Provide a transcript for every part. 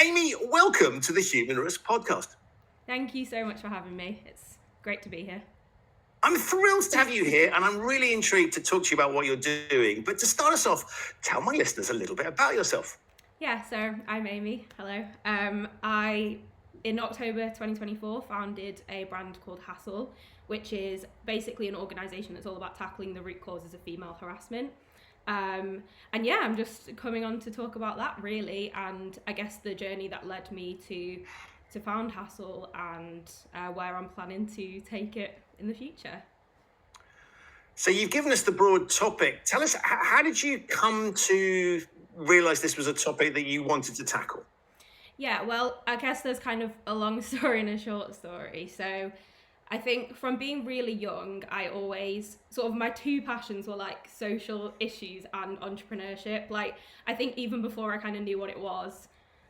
Amy, welcome to the Human Risk Podcast. Thank you so much for having me. It's great to be here. I'm thrilled to have you here, and I'm really intrigued to talk to you about what you're doing. But to start us off, tell my listeners a little bit about yourself. Yeah, so I'm Amy. Hello. I, in October 2024, founded a brand called HASSL, which is basically an organisation that's all about tackling the root causes of female harassment. And yeah, I'm just coming on to talk about that really, and I guess the journey that led me to found HASSL and where I'm planning to take it in the future. So you've given us the broad topic. Tell us, how did you come to realise this was a topic that you wanted to tackle? Yeah, well, I guess there's kind of a long story and a short story. So I think from being really young, I always sort of my two passions were like social issues and entrepreneurship. Like, I think even before I kind of knew what it was,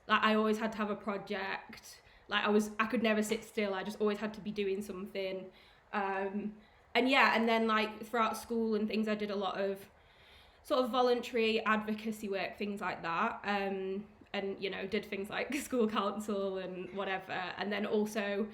like I always had to have a project. Like I could never sit still. I just always had to be doing something. And yeah, and then like throughout school and things, I did a lot of sort of voluntary advocacy work, things like that. And did things like school council and whatever. And then also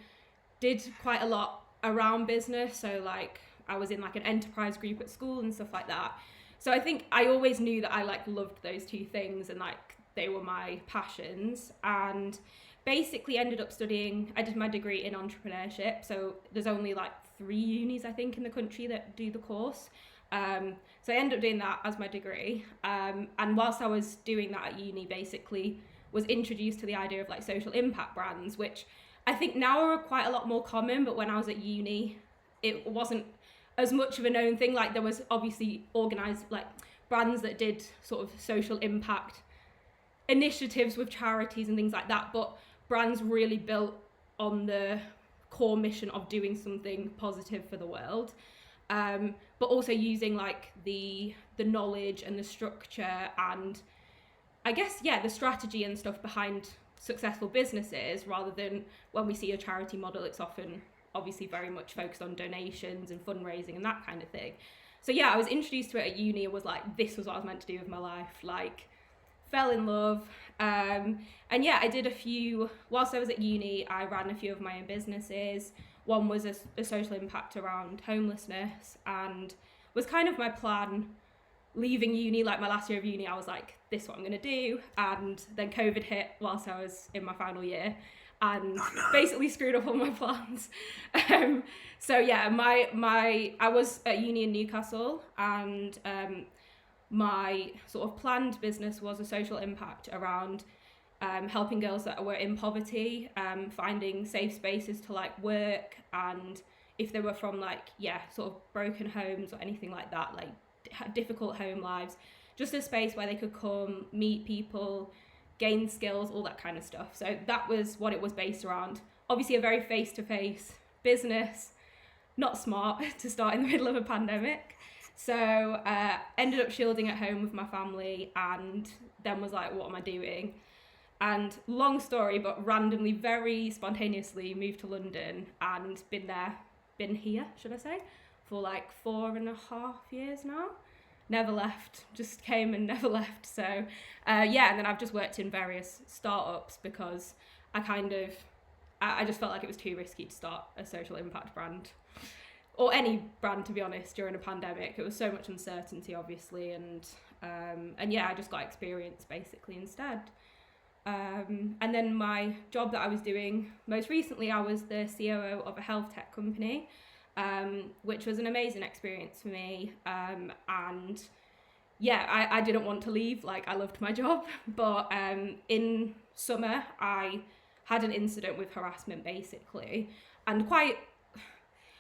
did quite a lot around business. So like I was in like an enterprise group at school and stuff like that. So I think I always knew that I like loved those two things and like they were my passions. And basically ended up I did my degree in entrepreneurship. So there's only like 3 unis, I think, in the country that do the course. So I ended up doing that as my degree. And whilst I was doing that at uni, basically was introduced to the idea of like social impact brands, which I think now are quite a lot more common, but when I was at uni, it wasn't as much of a known thing. Like there was obviously organised like brands that did sort of social impact initiatives with charities and things like that, but brands really built on the core mission of doing something positive for the world, but also using like the knowledge and the structure and I guess the strategy and stuff behind successful businesses, rather than when we see a charity model, it's often obviously very much focused on donations and fundraising and that kind of thing. So yeah, I was introduced to it at uni and was like, this was what I was meant to do with my life. Like, fell in love. And yeah, I did whilst I was at uni, I ran a few of my own businesses. One was a social impact around homelessness, and was kind of my plan leaving uni. Like my last year of uni, I was like, this is what I'm going to do. And then COVID hit whilst I was in my final year and basically screwed up all my plans. So yeah, I was at uni in Newcastle, and my sort of planned business was a social impact around helping girls that were in poverty, finding safe spaces to like work, and if they were from like sort of broken homes or anything like that, like difficult home lives, just a space where they could come, meet people, gain skills, all that kind of stuff. So that was what it was based around. Obviously a very face-to-face business, not smart to start in the middle of a pandemic. So ended up shielding at home with my family, and then was like, what am I doing? And long story, but randomly, very spontaneously moved to London and been here, should I say, for like 4.5 years now. Never left, just came and never left. So and then I've just worked in various startups because I just felt like it was too risky to start a social impact brand, or any brand, to be honest, during a pandemic. It was so much uncertainty, obviously, and I just got experience basically instead. And then my job that I was doing most recently, I was the COO of a health tech company, which was an amazing experience for me. And yeah, I didn't want to leave. Like, I loved my job, but in summer I had an incident with harassment basically, and quite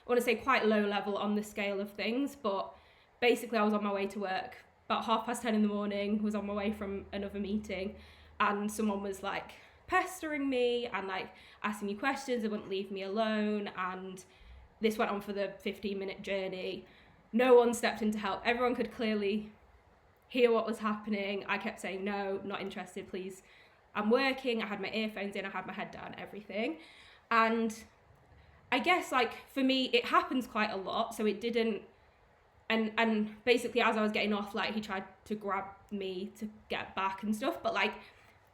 low level on the scale of things, but basically I was on my way to work about 10:30 in the morning, was on my way from another meeting, and someone was like pestering me and like asking me questions. They wouldn't leave me alone, and this went on for the 15-minute journey. No one stepped in to help. Everyone could clearly hear what was happening. I kept saying, no, not interested, please, I'm working. I had my earphones in, I had my head down, everything. And I guess like for me it happens quite a lot, so it didn't, and basically as I was getting off, like he tried to grab me to get back and stuff, but like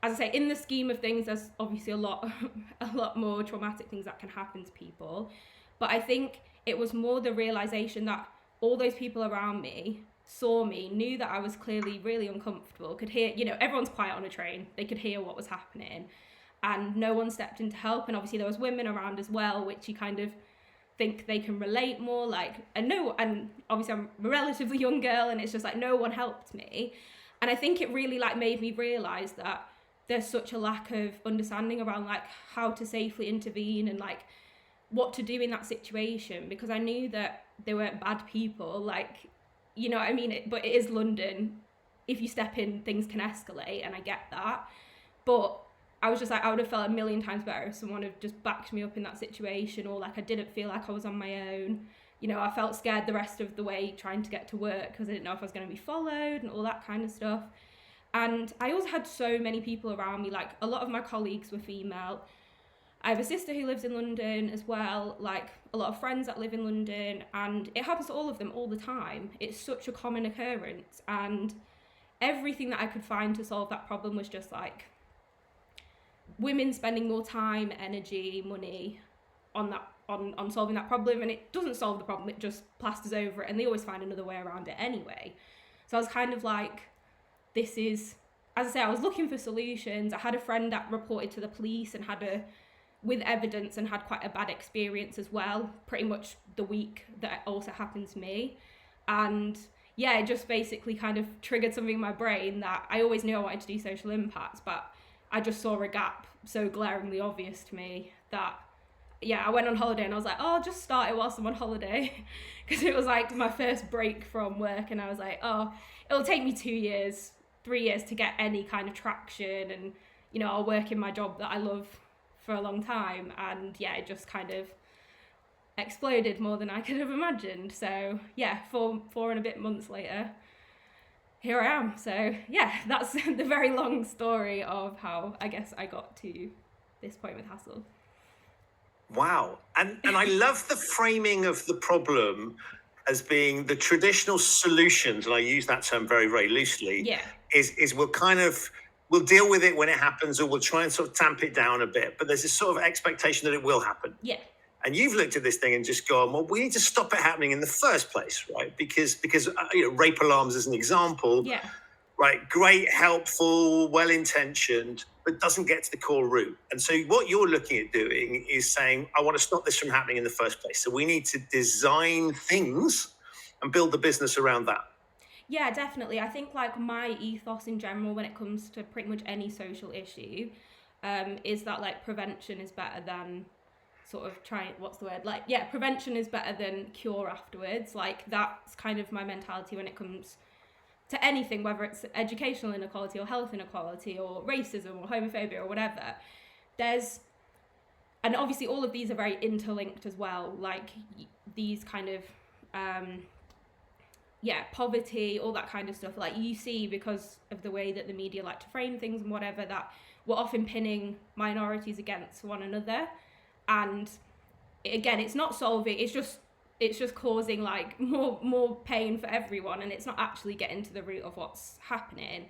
as I say, in the scheme of things, there's obviously a lot more traumatic things that can happen to people. But I think it was more the realization that all those people around me saw me, knew that I was clearly really uncomfortable, could hear, everyone's quiet on a train, they could hear what was happening, and no one stepped in to help. And obviously there was women around as well, which you kind of think they can relate more, like, and obviously I'm a relatively young girl, and it's just like no one helped me. And I think it really like made me realize that there's such a lack of understanding around like how to safely intervene and like what to do in that situation, because I knew that they weren't bad people, like, you know what I mean? But it is London. If you step in, things can escalate, and I get that. But I was just like, I would have felt a million times better if someone had just backed me up in that situation, or like I didn't feel like I was on my own. I felt scared the rest of the way trying to get to work because I didn't know if I was going to be followed and all that kind of stuff. And I also had so many people around me, like a lot of my colleagues were female. I have a sister who lives in London as well, like a lot of friends that live in London, and it happens to all of them all the time. It's such a common occurrence, and everything that I could find to solve that problem was just like women spending more time, energy, money on solving that problem, and it doesn't solve the problem, it just plasters over it, and they always find another way around it anyway. So I was kind of like, this is, as I say, I was looking for solutions. I had a friend that reported to the police and with evidence, and had quite a bad experience as well, pretty much the week that it also happened to me. And yeah, it just basically kind of triggered something in my brain that I always knew I wanted to do social impacts, but I just saw a gap so glaringly obvious to me that, yeah, I went on holiday and I was like, oh, I'll just start it whilst I'm on holiday, because it was like my first break from work, and I was like, oh, it'll take me 2 years, 3 years to get any kind of traction, and I'll work in my job that I love for a long time. And yeah, it just kind of exploded more than I could have imagined. So yeah, four and a bit months later, here I am. So yeah, that's the very long story of how I guess I got to this point with HASSL. Wow. And I love the framing of the problem as being the traditional solutions, and I use that term very, very loosely, Yeah. is we'll deal with it when it happens, or we'll try and sort of tamp it down a bit. But there's this sort of expectation that it will happen. Yeah. And you've looked at this thing and just gone, well, we need to stop it happening in the first place, right? Because rape alarms as an example, Yeah. right? Great, helpful, well-intentioned, but doesn't get to the core root. And so what you're looking at doing is saying, I want to stop this from happening in the first place. So we need to design things and build the business around that. Yeah, definitely. I think like my ethos in general when it comes to pretty much any social issue is that like prevention is better than prevention is better than cure afterwards. Like that's kind of my mentality when it comes to anything, whether it's educational inequality or health inequality or racism or homophobia or whatever. And obviously all of these are very interlinked as well, like these kind of poverty, all that kind of stuff. Like you see, because of the way that the media like to frame things and whatever, that we're often pinning minorities against one another. And again, it's not solving, it's just causing like more pain for everyone, and it's not actually getting to the root of what's happening.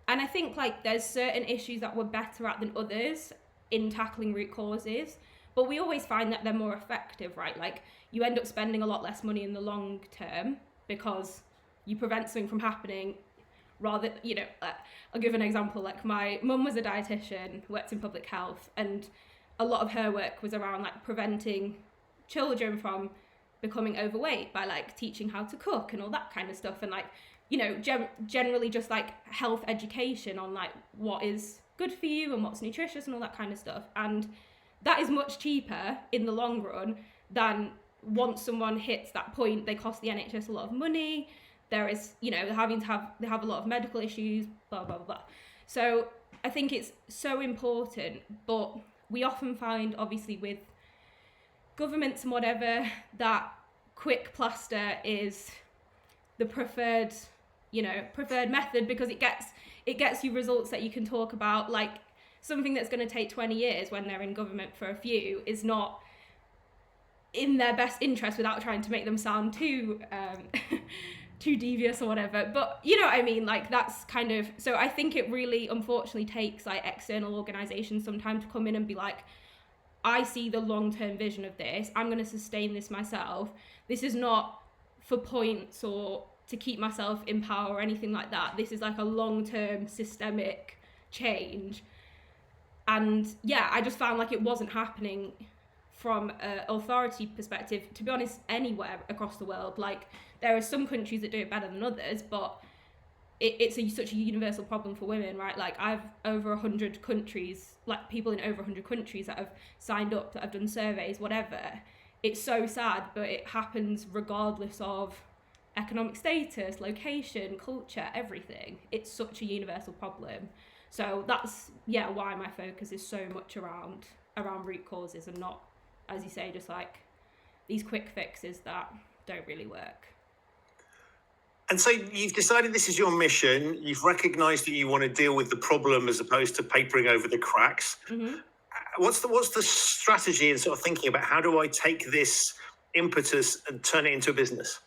And I think like there's certain issues that we're better at than others in tackling root causes, but we always find that they're more effective, right? Like you end up spending a lot less money in the long term because you prevent something from happening rather, I'll give an example. Like my mum was a dietitian, worked in public health, and a lot of her work was around like preventing children from becoming overweight by like teaching how to cook and all that kind of stuff, and like generally just like health education on like what is good for you and what's nutritious and all that kind of stuff. And that is much cheaper in the long run than once someone hits that point, they cost the NHS a lot of money. There is, they have a lot of medical issues, blah, blah, blah. So I think it's so important, but we often find, obviously, with governments and whatever, that quick plaster is the preferred method, because it gets you results that you can talk about. Like something that's going to take 20 years when they're in government for a few is not in their best interest, without trying to make them sound too too devious or whatever. But you know what I mean? Like that's kind of, so I think it really unfortunately takes like external organizations sometimes to come in and be like, I see the long-term vision of this. I'm going to sustain this myself. This is not for points or to keep myself in power or anything like that. This is like a long-term systemic change. And yeah, I just found like it wasn't happening from an authority perspective, to be honest, anywhere across the world. Like there are some countries that do it better than others, but it's such a universal problem for women, right? Like I've over 100 countries, like people in over 100 countries that have signed up, that have done surveys, whatever. It's so sad, but it happens regardless of economic status, location, culture, everything. It's such a universal problem. So that's, yeah, why my focus is so much around root causes and not, as you say, just like these quick fixes that don't really work. And so you've decided this is your mission. You've recognised that you want to deal with the problem as opposed to papering over the cracks. Mm-hmm. What's the strategy and sort of thinking about how do I take this impetus and turn it into a business?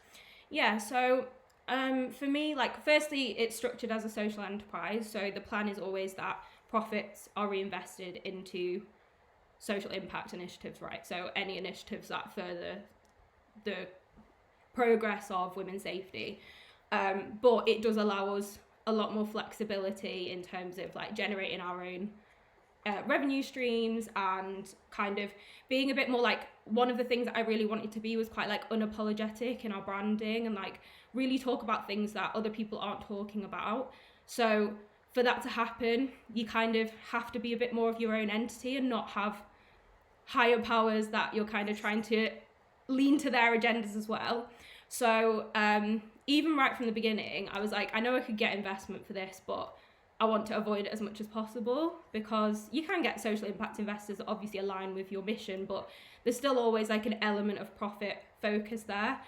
Yeah, so for me, like firstly, it's structured as a social enterprise. So the plan is always that profits are reinvested into social impact initiatives, right? So any initiatives that further the progress of women's safety. But it does allow us a lot more flexibility in terms of like generating our own revenue streams and kind of being a bit more like, one of the things that I really wanted to be was quite like unapologetic in our branding and like really talk about things that other people aren't talking about. So for that to happen, you kind of have to be a bit more of your own entity and not have higher powers that you're kind of trying to lean to their agendas as well. So even right from the beginning, I was like, I know I could get investment for this, but I want to avoid it as much as possible, because you can get social impact investors that obviously align with your mission, but there's still always like an element of profit focus there.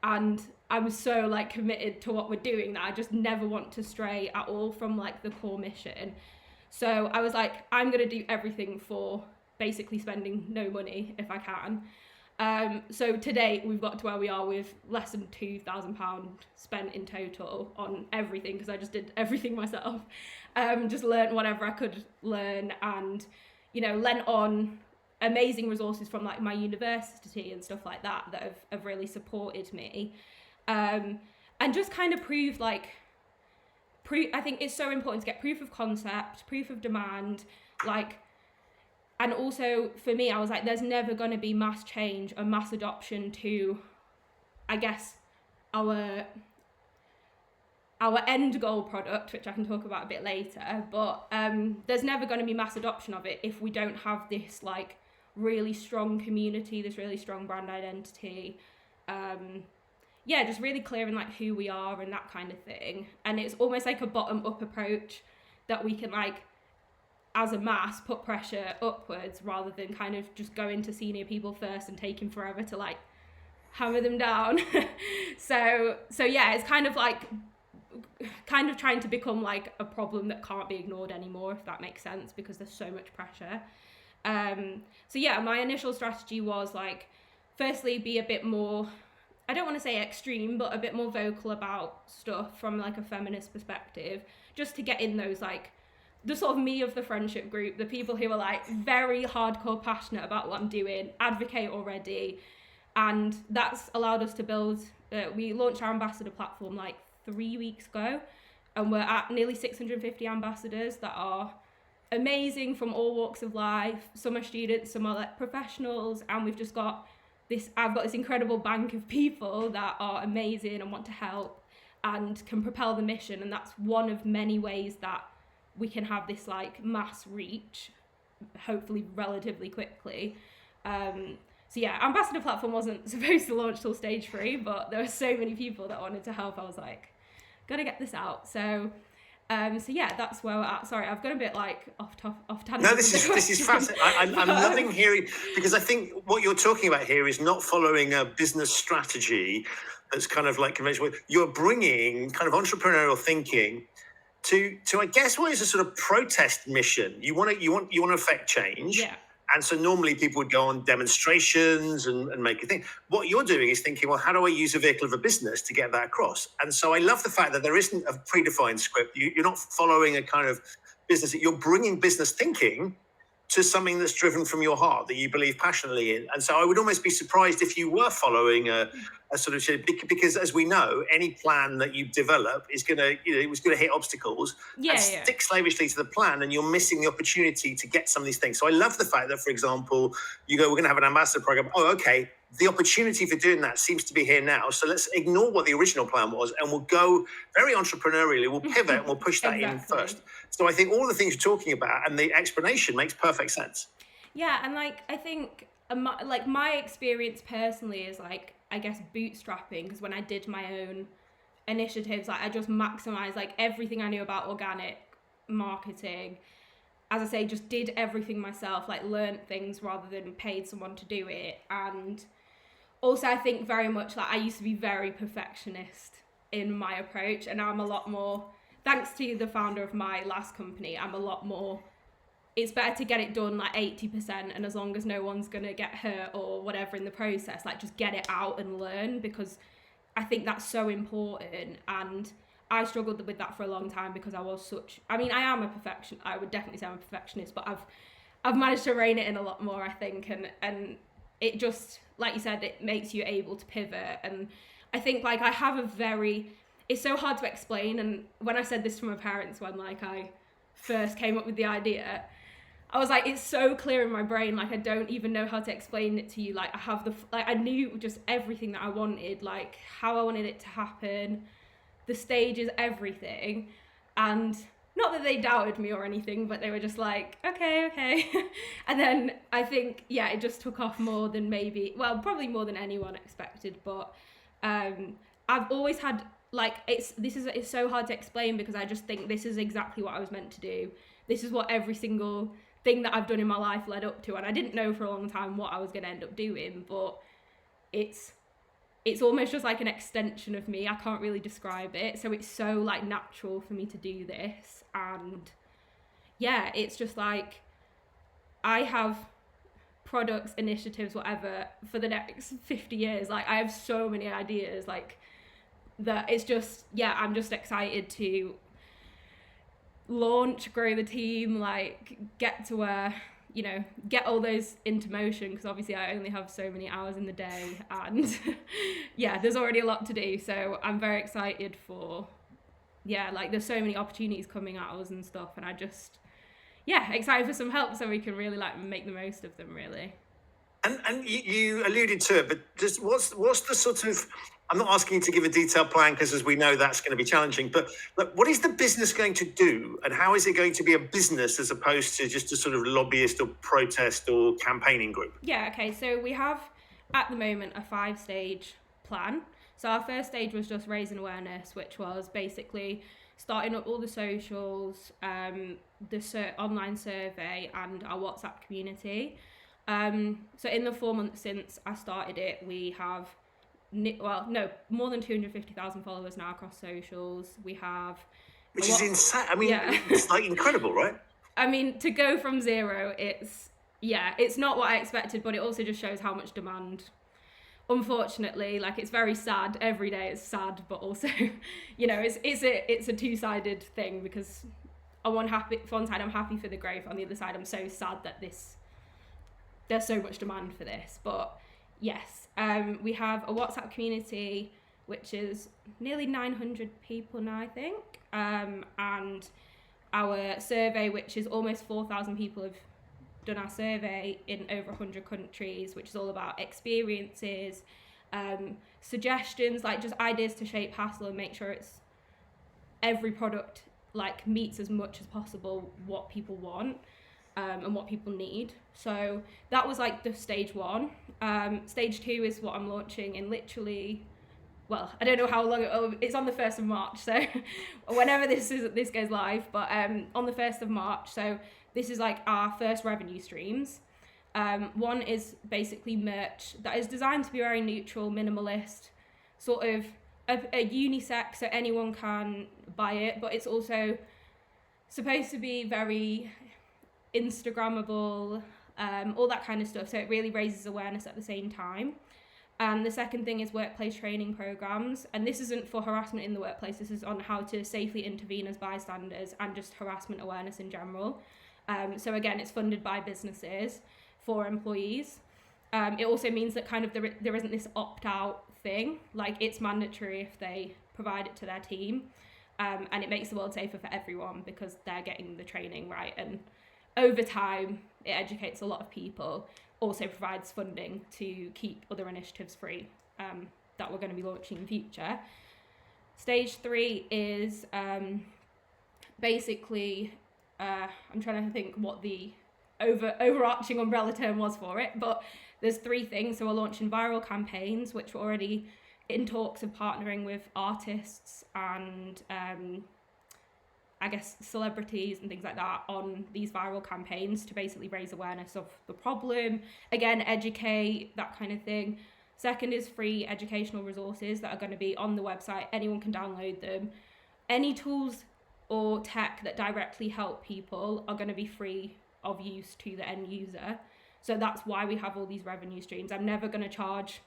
And I was so like committed to what we're doing that I just never want to stray at all from like the core mission. So I was like, I'm going to do everything for basically spending no money if I can. So to date, we've got to where we are with less than £2,000 spent in total on everything, because I just did everything myself. Just learned whatever I could learn, and, you know, lent on amazing resources from like my university and stuff like that have really supported me. And just kind of proved like, I think it's so important to get proof of concept, proof of demand, like. And also for me, I was like, there's never going to be mass change or mass adoption to, I guess, our end goal product, which I can talk about a bit later. But there's never going to be mass adoption of it if we don't have this like really strong community, this really strong brand identity. Yeah, just really clear in like who we are and that kind of thing. And it's almost like a bottom up approach that we can like, as a mass, put pressure upwards rather than kind of just going to senior people first and taking forever to like hammer them down. so yeah, it's kind of trying to become like a problem that can't be ignored anymore, if that makes sense, because there's so much pressure. So yeah, my initial strategy was like, firstly, be a bit more, I don't want to say extreme, but a bit more vocal about stuff from like a feminist perspective, just to get in those like the sort of me of the friendship group, the people who are like very hardcore passionate about what I'm doing, advocate already. And that's allowed us to build, we launched our ambassador platform like 3 weeks ago, and we're at nearly 650 ambassadors that are amazing from all walks of life. Some are students, some are like professionals, and we've just got this, I've got this incredible bank of people that are amazing and want to help and can propel the mission. And that's one of many ways that we can have this like mass reach, hopefully relatively quickly. So yeah, ambassador platform wasn't supposed to launch till stage 3, but there were so many people that wanted to help. I was like, gotta get this out. So yeah, that's where we're at. Sorry, I've got a bit like off tangent. No, this is fascinating. I'm loving hearing, because I think what you're talking about here is not following a business strategy that's kind of like conventional. You're bringing kind of entrepreneurial thinking to I guess what is a sort of protest mission. You want to affect change. Yeah. And so normally people would go on demonstrations and make a thing. What you're doing is thinking, well, how do I use a vehicle of a business to get that across? And so I love the fact that there isn't a predefined script. You're not following a kind of business, you're bringing business thinking to something that's driven from your heart, that you believe passionately in. And so I would almost be surprised if you were following a sort of, because as we know, any plan that you develop is going to, it was going to hit obstacles and stick slavishly to the plan, and you're missing the opportunity to get some of these things. So I love the fact that, for example, you go, we're going to have an ambassador program. Oh, okay. The opportunity for doing that seems to be here now. So let's ignore what the original plan was, and we'll go very entrepreneurially. We'll pivot and we'll push that in first. So I think all the things you're talking about and the explanation makes perfect sense. Yeah, and like I think like my experience personally is like, I guess, bootstrapping, because when I did my own initiatives, like I just maximized like everything I knew about organic marketing. As I say, just did everything myself, like learned things rather than paid someone to do it. And also I think very much like I used to be very perfectionist in my approach, and now I'm a lot more, thanks to the founder of my last company, I'm a lot more, it's better to get it done like 80%, and as long as no one's gonna get hurt or whatever in the process, like just get it out and learn, because I think that's so important. And I struggled with that for a long time because I was I am a perfectionist. I would definitely say I'm a perfectionist, but I've managed to rein it in a lot more, I think, and it just, like you said, it makes you able to pivot. And I think like I have it's so hard to explain, and when I said this to my parents when like I first came up with the idea, I was like, it's so clear in my brain, like I don't even know how to explain it to you. Like I knew just everything that I wanted, like how I wanted it to happen, the stages, everything. And not that they doubted me or anything, but they were just like, okay. And then I think, it just took off more than probably more than anyone expected. But I've always had like, it's so hard to explain, because I just think this is exactly what I was meant to do. This is what every single thing that I've done in my life led up to, and I didn't know for a long time what I was going to end up doing, but it's almost just like an extension of me. I can't really describe it, so it's so like natural for me to do this. And it's just like I have products, initiatives, whatever, for the next 50 years. Like I have so many ideas, like that it's just I'm just excited to launch, grow the team, like get to where, get all those into motion, because obviously I only have so many hours in the day, and there's already a lot to do. So I'm very excited for like there's so many opportunities coming at us and stuff, and I just excited for some help so we can really like make the most of them, really. And you alluded to it, but just what's the sort of, I'm not asking you to give a detailed plan, because as we know, that's going to be challenging, but what is the business going to do, and how is it going to be a business as opposed to just a sort of lobbyist or protest or campaigning group? Okay, so we have at the moment a 5-stage plan. So our first stage was just raising awareness, which was basically starting up all the socials, the online survey, and our WhatsApp community. So in the 4 months since I started it, we have more than 250,000 followers now across socials. We have, which is insane. I mean, it's like incredible, right? I mean, to go from zero, it's not what I expected, but it also just shows how much demand. Unfortunately, like it's very sad. Every day it's sad, but also, it's a two-sided thing, because on one side I'm happy for the growth. On the other side, I'm so sad that there's so much demand for this. But yes, we have a WhatsApp community, which is nearly 900 people now, I think. And our survey, which is almost 4,000 people have done our survey in over 100 countries, which is all about experiences, suggestions, like just ideas to shape HASSL and make sure it's every product like meets as much as possible what people want. And what people need. So that was like the stage 1. Stage 2 is what I'm launching in literally, I don't know how long it's on the 1st of March, so whenever this goes live, but on the 1st of March. So this is like our first revenue streams. One is basically merch that is designed to be very neutral, minimalist, sort of a unisex, so anyone can buy it, but it's also supposed to be very Instagrammable, all that kind of stuff. So it really raises awareness at the same time. And the second thing is workplace training programs. And this isn't for harassment in the workplace. This is on how to safely intervene as bystanders and just harassment awareness in general. So again, it's funded by businesses for employees. It also means that kind of there isn't this opt-out thing. Like, it's mandatory if they provide it to their team. And it makes the world safer for everyone because they're getting the training right. And over time, it educates a lot of people. Also provides funding to keep other initiatives free that we're going to be launching in future. Stage 3 is basically, I'm trying to think what the overarching umbrella term was for it, but there's 3 things. So we're launching viral campaigns, which we're already in talks of partnering with artists and I guess celebrities and things like that on these viral campaigns to basically raise awareness of the problem, again, educate, that kind of thing. Second is free educational resources that are going to be on the website. Anyone can download them. Any tools or tech that directly help people are going to be free of use to the end user. So that's why we have all these revenue streams. I'm never going to charge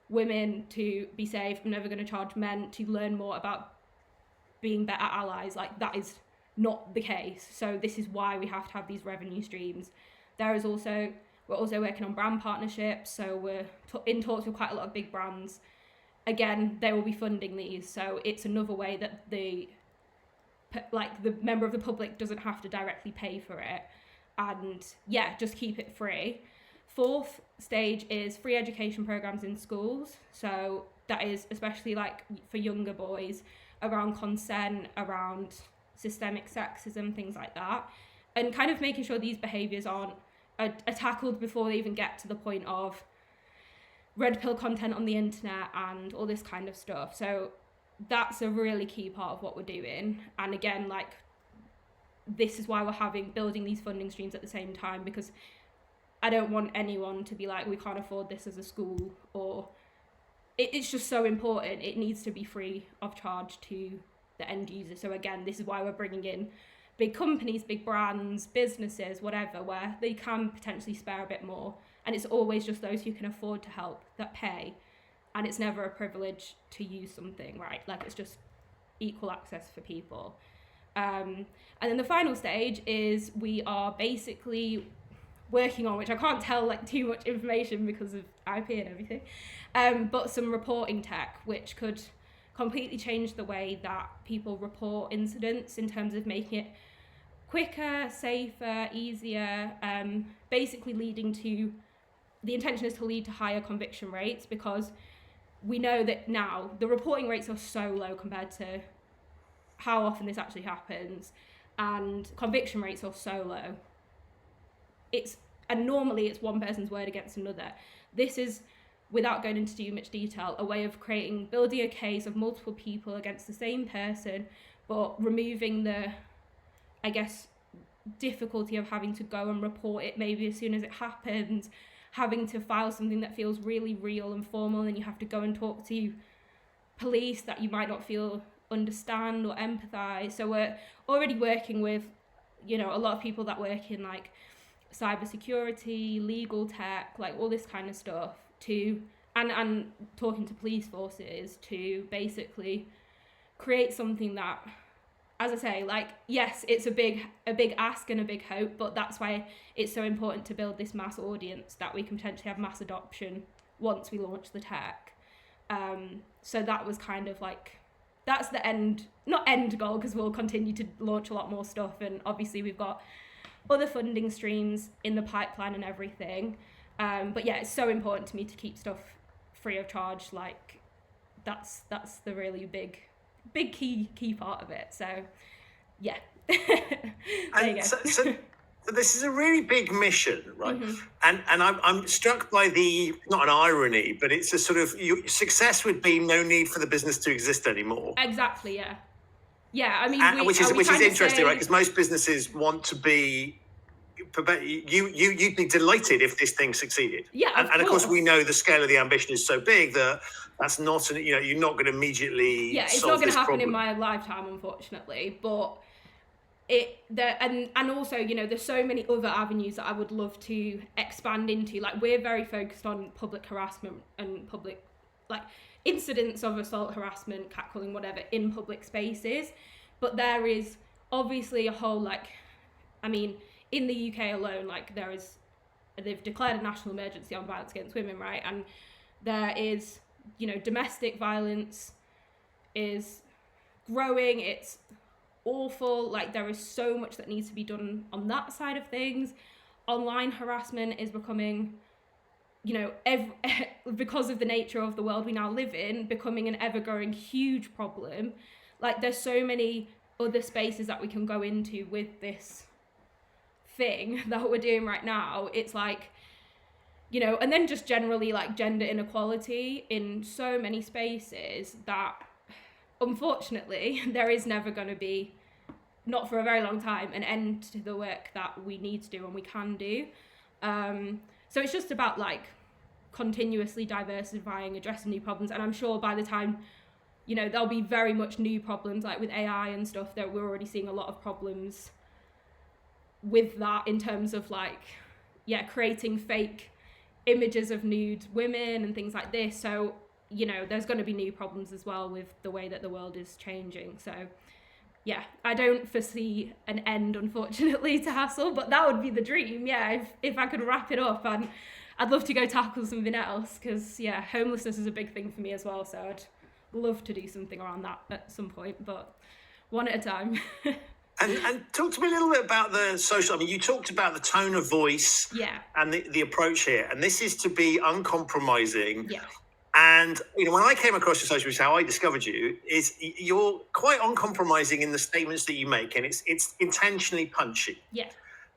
women to be safe. I'm never going to charge men to learn more about being better allies. Like, that is not the case. So this is why we have to have these revenue streams. We're also working on brand partnerships. So we're in talks with quite a lot of big brands. Again, they will be funding these. So it's another way that the member of the public doesn't have to directly pay for it. And yeah, just keep it free. Fourth stage is free education programs in schools. So that is especially like for younger boys, around consent, around systemic sexism, things like that, and kind of making sure these behaviours aren't are tackled before they even get to the point of red pill content on the internet and all this kind of stuff. So that's a really key part of what we're doing. And again, like, this is why we're building these funding streams at the same time, because I don't want anyone to be like, we can't afford this as a school, or it's just so important. It needs to be free of charge to the end user. So again, this is why we're bringing in big companies, big brands, businesses, whatever, where they can potentially spare a bit more. And it's always just those who can afford to help that pay. And it's never a privilege to use something, right? Like, it's just equal access for people. And then the final stage is we are basically working on, which I can't tell like too much information because of IP and everything, but some reporting tech, which could completely change the way that people report incidents in terms of making it quicker, safer, easier, basically the intention is to lead to higher conviction rates, because we know that now the reporting rates are so low compared to how often this actually happens, and conviction rates are so low. And normally it's one person's word against another. This is, without going into too much detail, a way of building a case of multiple people against the same person, but removing the, I guess, difficulty of having to go and report it maybe as soon as it happens, having to file something that feels really real and formal, and you have to go and talk to police that you might not feel understand or empathize. So we're already working with, a lot of people that work in like cybersecurity, legal tech, like all this kind of stuff, and talking to police forces to basically create something that, as I say, like, yes, it's a big ask and a big hope, but that's why it's so important to build this mass audience that we can potentially have mass adoption once we launch the tech. So that was kind of like, that's the not end goal, because we'll continue to launch a lot more stuff, and obviously we've got other funding streams in the pipeline and everything. But yeah, it's so important to me to keep stuff free of charge. Like, that's the really big key part of it. So yeah. There you go. So this is a really big mission, right? Mm-hmm. And I'm struck by not an irony, but it's a sort of, success would be no need for the business to exist anymore. Exactly, yeah. Yeah, I mean, which is interesting, right? Because most businesses want to be. You'd be delighted if this thing succeeded. Yeah, and of course we know the scale of the ambition is so big that that's not. You're not going to immediately. Yeah, it's not going to happen in my lifetime, unfortunately. But and also, you know, there's so many other avenues that I would love to expand into. Like, we're very focused on public harassment and public, like, incidents of assault, harassment, catcalling, whatever, in public spaces. But there is obviously a whole, like, I mean, in the UK alone, like, they've declared a national emergency on violence against women, right? And there is, you know, domestic violence is growing. It's awful. Like, there is so much that needs to be done on that side of things. Online harassment is becoming, you know, because of the nature of the world we now live in, becoming an ever-growing huge problem. Like, there's so many other spaces that we can go into with this thing that we're doing right now. It's like, you know, and then just generally, like, gender inequality in so many spaces that, unfortunately, there is never going to be, not for a very long time, an end to the work that we need to do and we can do. So it's just about, like, continuously diversifying, addressing new problems. And I'm sure by the time, you know, there'll be very much new problems, like with AI and stuff, that we're already seeing a lot of problems with that, in terms of, like, yeah, creating fake images of nude women and things like this. So, you know, there's going to be new problems as well with the way that the world is changing. So yeah, I don't foresee an end, unfortunately, to HASSL, but that would be the dream. Yeah, if I could wrap it up, and I'd love to go tackle something else, because yeah, homelessness is a big thing for me as well. So I'd love to do something around that at some point, but one at a time. And talk to me a little bit about the social. I mean, you talked about the tone of voice, Yeah. and the approach here, and this is to be uncompromising. Yeah. And, you know, when I came across your social media, how I discovered you is you're quite uncompromising in the statements that you make, and it's intentionally punchy. Yeah.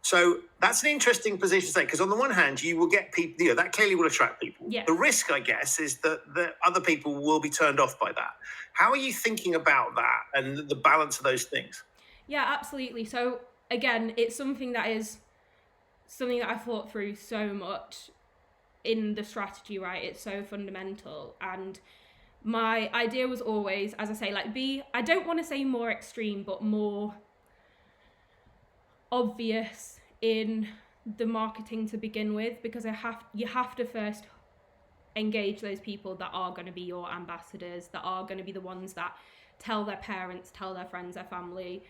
So that's an interesting position to take, because on the one hand, you will get people, you know, that clearly will attract people. Yeah. The risk, I guess, is that other people will be turned off by that. How are you thinking about that and the balance of those things? Yeah, absolutely. So again, it's something that I thought through so much in the strategy, right? It's so fundamental. And my idea was always, as I say, like, I don't want to say more extreme, but more obvious in the marketing to begin with, because you have to first engage those people that are going to be your ambassadors, that are going to be the ones that tell their parents, tell their friends, their family,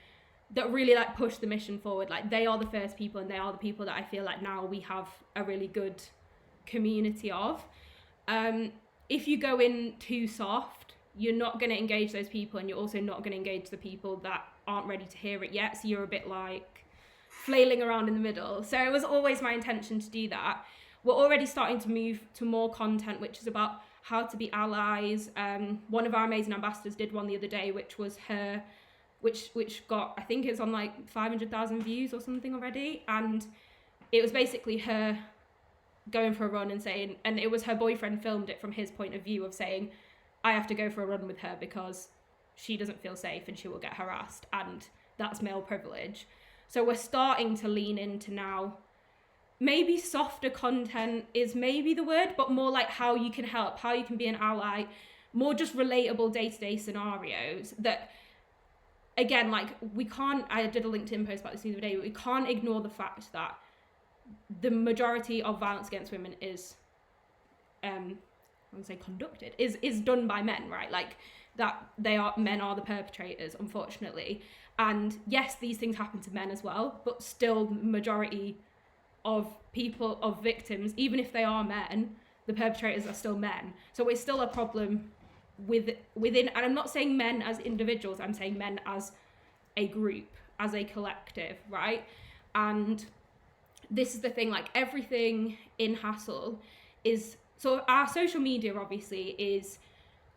that really, like, push the mission forward. Like, they are the first people, and they are the people that I feel like now we have a really good community of. If you go in too soft, you're not going to engage those people, and you're also not going to engage the people that aren't ready to hear it yet. So you're a bit like flailing around in the middle. So it was always my intention to do that. We're already starting to move to more content, which is about how to be allies. One of our amazing ambassadors did one the other day, which was her, which got, I think it's on like 500,000 views or something already. And it was basically her going for a run and saying, and it was her boyfriend filmed it from his point of view of saying, I have to go for a run with her because she doesn't feel safe and she will get harassed, and that's male privilege. So we're starting to lean into now, maybe softer content is maybe the word, but more like how you can help, how you can be an ally, more just relatable day-to-day scenarios that, again, like, I did a LinkedIn post about this the other day, but we can't ignore the fact that the majority of violence against women is, conducted, is done by men, right? Like, that men are the perpetrators, unfortunately. And yes, these things happen to men as well, but still, the majority of victims, even if they are men, the perpetrators are still men. So it's still a problem within, and I'm not saying men as individuals, I'm saying men as a group, as a collective, right? And this is the thing, like, everything in HASSL is, so our social media obviously is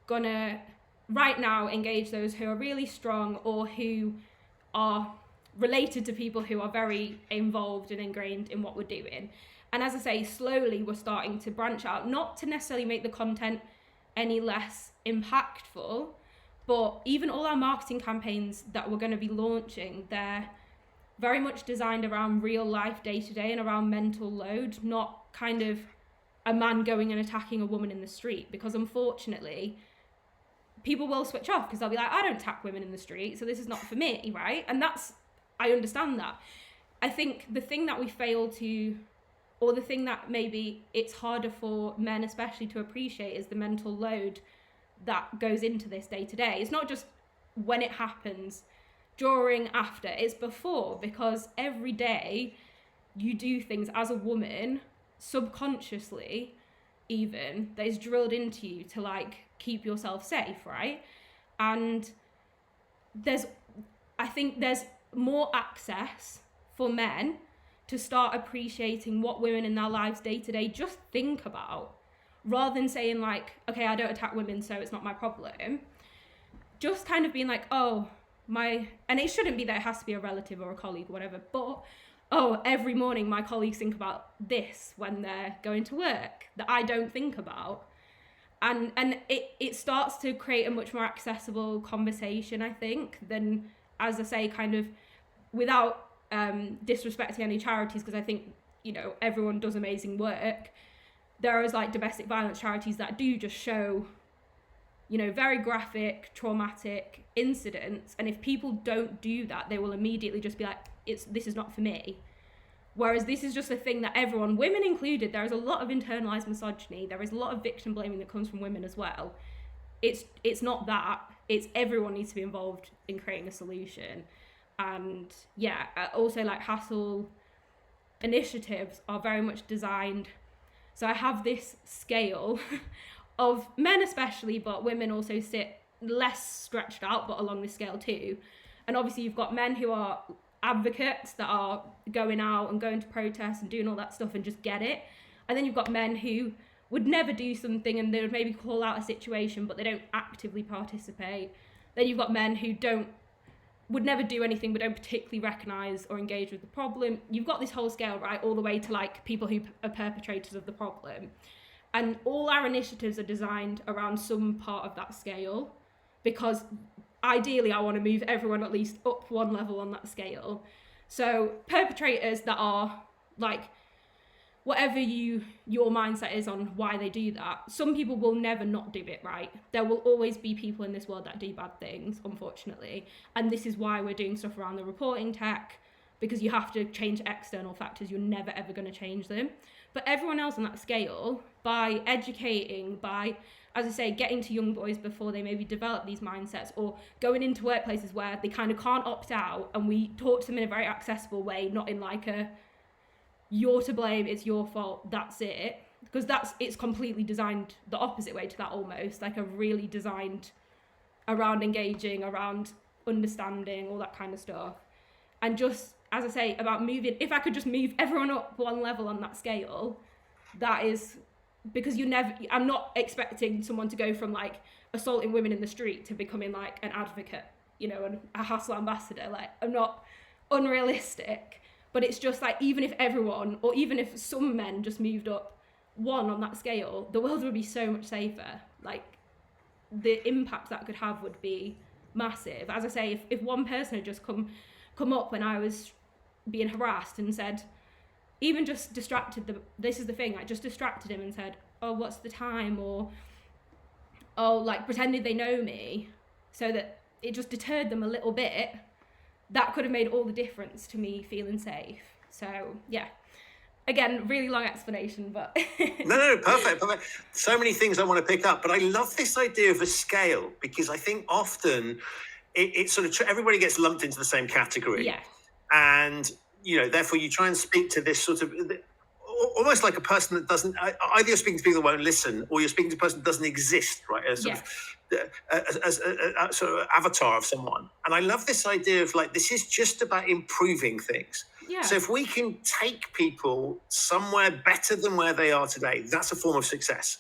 gonna right now engage those who are really strong or who are related to people who are very involved and ingrained in what we're doing. And as I say, slowly we're starting to branch out, not to necessarily make the content any less impactful, but even all our marketing campaigns that we're going to be launching, they're very much designed around real life day-to-day and around mental load, not kind of a man going and attacking a woman in the street, because unfortunately people will switch off because they'll be like, I don't attack women in the street, so this is not for me, right? And that's I understand that. I think the thing that we fail to, or the thing that maybe it's harder for men especially to appreciate, is the mental load that goes into this day to day. It's not just when it happens, during, after, it's before, because every day you do things as a woman, subconsciously even, that is drilled into you to like keep yourself safe, right? And I think there's more access for men to start appreciating what women in their lives day to day just think about, rather than saying like, okay, I don't attack women, so it's not my problem. Just kind of being like, oh, and it shouldn't be that it has to be a relative or a colleague or whatever, but oh, every morning my colleagues think about this when they're going to work that I don't think about. And it starts to create a much more accessible conversation, I think, than, as I say, kind of without disrespecting any charities, because I think, you know, everyone does amazing work. There is like domestic violence charities that do just show, you know, very graphic, traumatic incidents, and if people don't do that, they will immediately just be like, this is not for me. Whereas this is just a thing that everyone, women included, there is a lot of internalized misogyny, there is a lot of victim blaming that comes from women as well. It's not that, it's everyone needs to be involved in creating a solution. And yeah, also like HASSL initiatives are very much designed, so I have this scale of men especially, but women also sit less stretched out, but along this scale too. And obviously you've got men who are advocates that are going out and going to protests and doing all that stuff and just get it. And then you've got men who would never do something and they would maybe call out a situation, but they don't actively participate. Then you've got men who would never do anything but don't particularly recognise or engage with the problem. You've got this whole scale, right, all the way to like people who are perpetrators of the problem. And all our initiatives are designed around some part of that scale, because ideally I want to move everyone at least up one level on that scale. So perpetrators that are like, whatever your mindset is on why they do that, some people will never not do it, right? There will always be people in this world that do bad things, unfortunately. And this is why we're doing stuff around the reporting tech, because you have to change external factors. You're never ever going to change them. But everyone else on that scale, by educating, by, as I say, getting to young boys before they maybe develop these mindsets, or going into workplaces where they kind of can't opt out, and we talk to them in a very accessible way, not in like a, you're to blame, it's your fault, that's it. Because it's completely designed the opposite way to that, almost, like a really designed around engaging, around understanding, all that kind of stuff. And just, as I say, about moving, if I could just move everyone up one level on that scale, that is, because I'm not expecting someone to go from like assaulting women in the street to becoming like an advocate, you know, and a HASSL ambassador. Like, I'm not unrealistic, but it's just like, even if everyone, or even if some men just moved up one on that scale, the world would be so much safer. Like, the impact that could have would be massive. As I say, if one person had just come up when I was being harassed and said, even just distracted them, this is the thing, I just distracted him and said, oh, what's the time? Or, oh, like pretended they know me, so that it just deterred them a little bit, that could have made all the difference to me feeling safe. So yeah, again, really long explanation, but no, perfect. So many things I want to pick up, but I love this idea of a scale, because I think often it sort of, everybody gets lumped into the same category. Yeah. And, you know, therefore you try and speak to this sort of, almost like a person that doesn't, either you're speaking to people that won't listen, or you're speaking to a person that doesn't exist, right? As a sort of avatar of someone. And I love this idea of like, this is just about improving things. Yeah. So if we can take people somewhere better than where they are today, that's a form of success.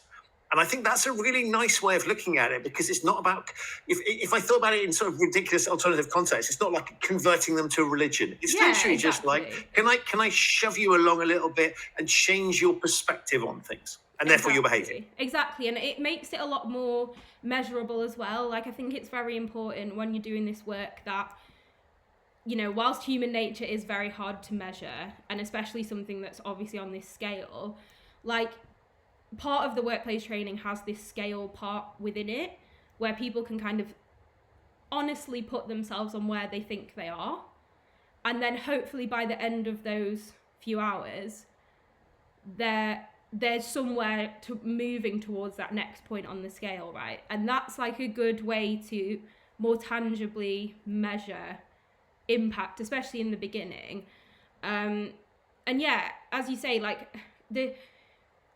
And I think that's a really nice way of looking at it, because it's not about, if I thought about it in sort of ridiculous alternative context, it's not like converting them to a religion. It's literally just like, can I shove you along a little bit and change your perspective on things, and therefore your behavior. Exactly. And it makes it a lot more measurable as well. Like, I think it's very important when you're doing this work that, you know, whilst human nature is very hard to measure, and especially something that's obviously on this scale, like, part of the workplace training has this scale part within it, where people can kind of honestly put themselves on where they think they are. and then hopefully by the end of those few hours, there's somewhere to moving towards that next point on the scale, right? And that's like a good way to more tangibly measure impact, especially in the beginning. And yeah, as you say, like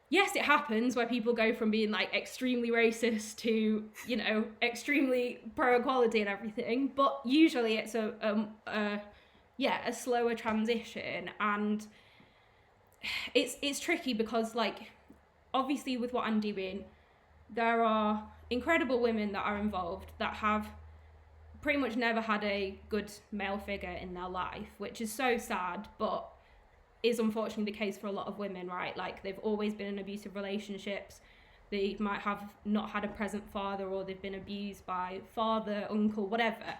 yes, it happens where people go from being like extremely racist to, you know, extremely pro equality and everything, but usually it's a slower transition. And it's tricky because, like, obviously with what I'm doing, there are incredible women that are involved that have pretty much never had a good male figure in their life, which is so sad, but is unfortunately the case for a lot of women, right? Like, they've always been in abusive relationships. They might have not had a present father, or they've been abused by father, uncle, whatever.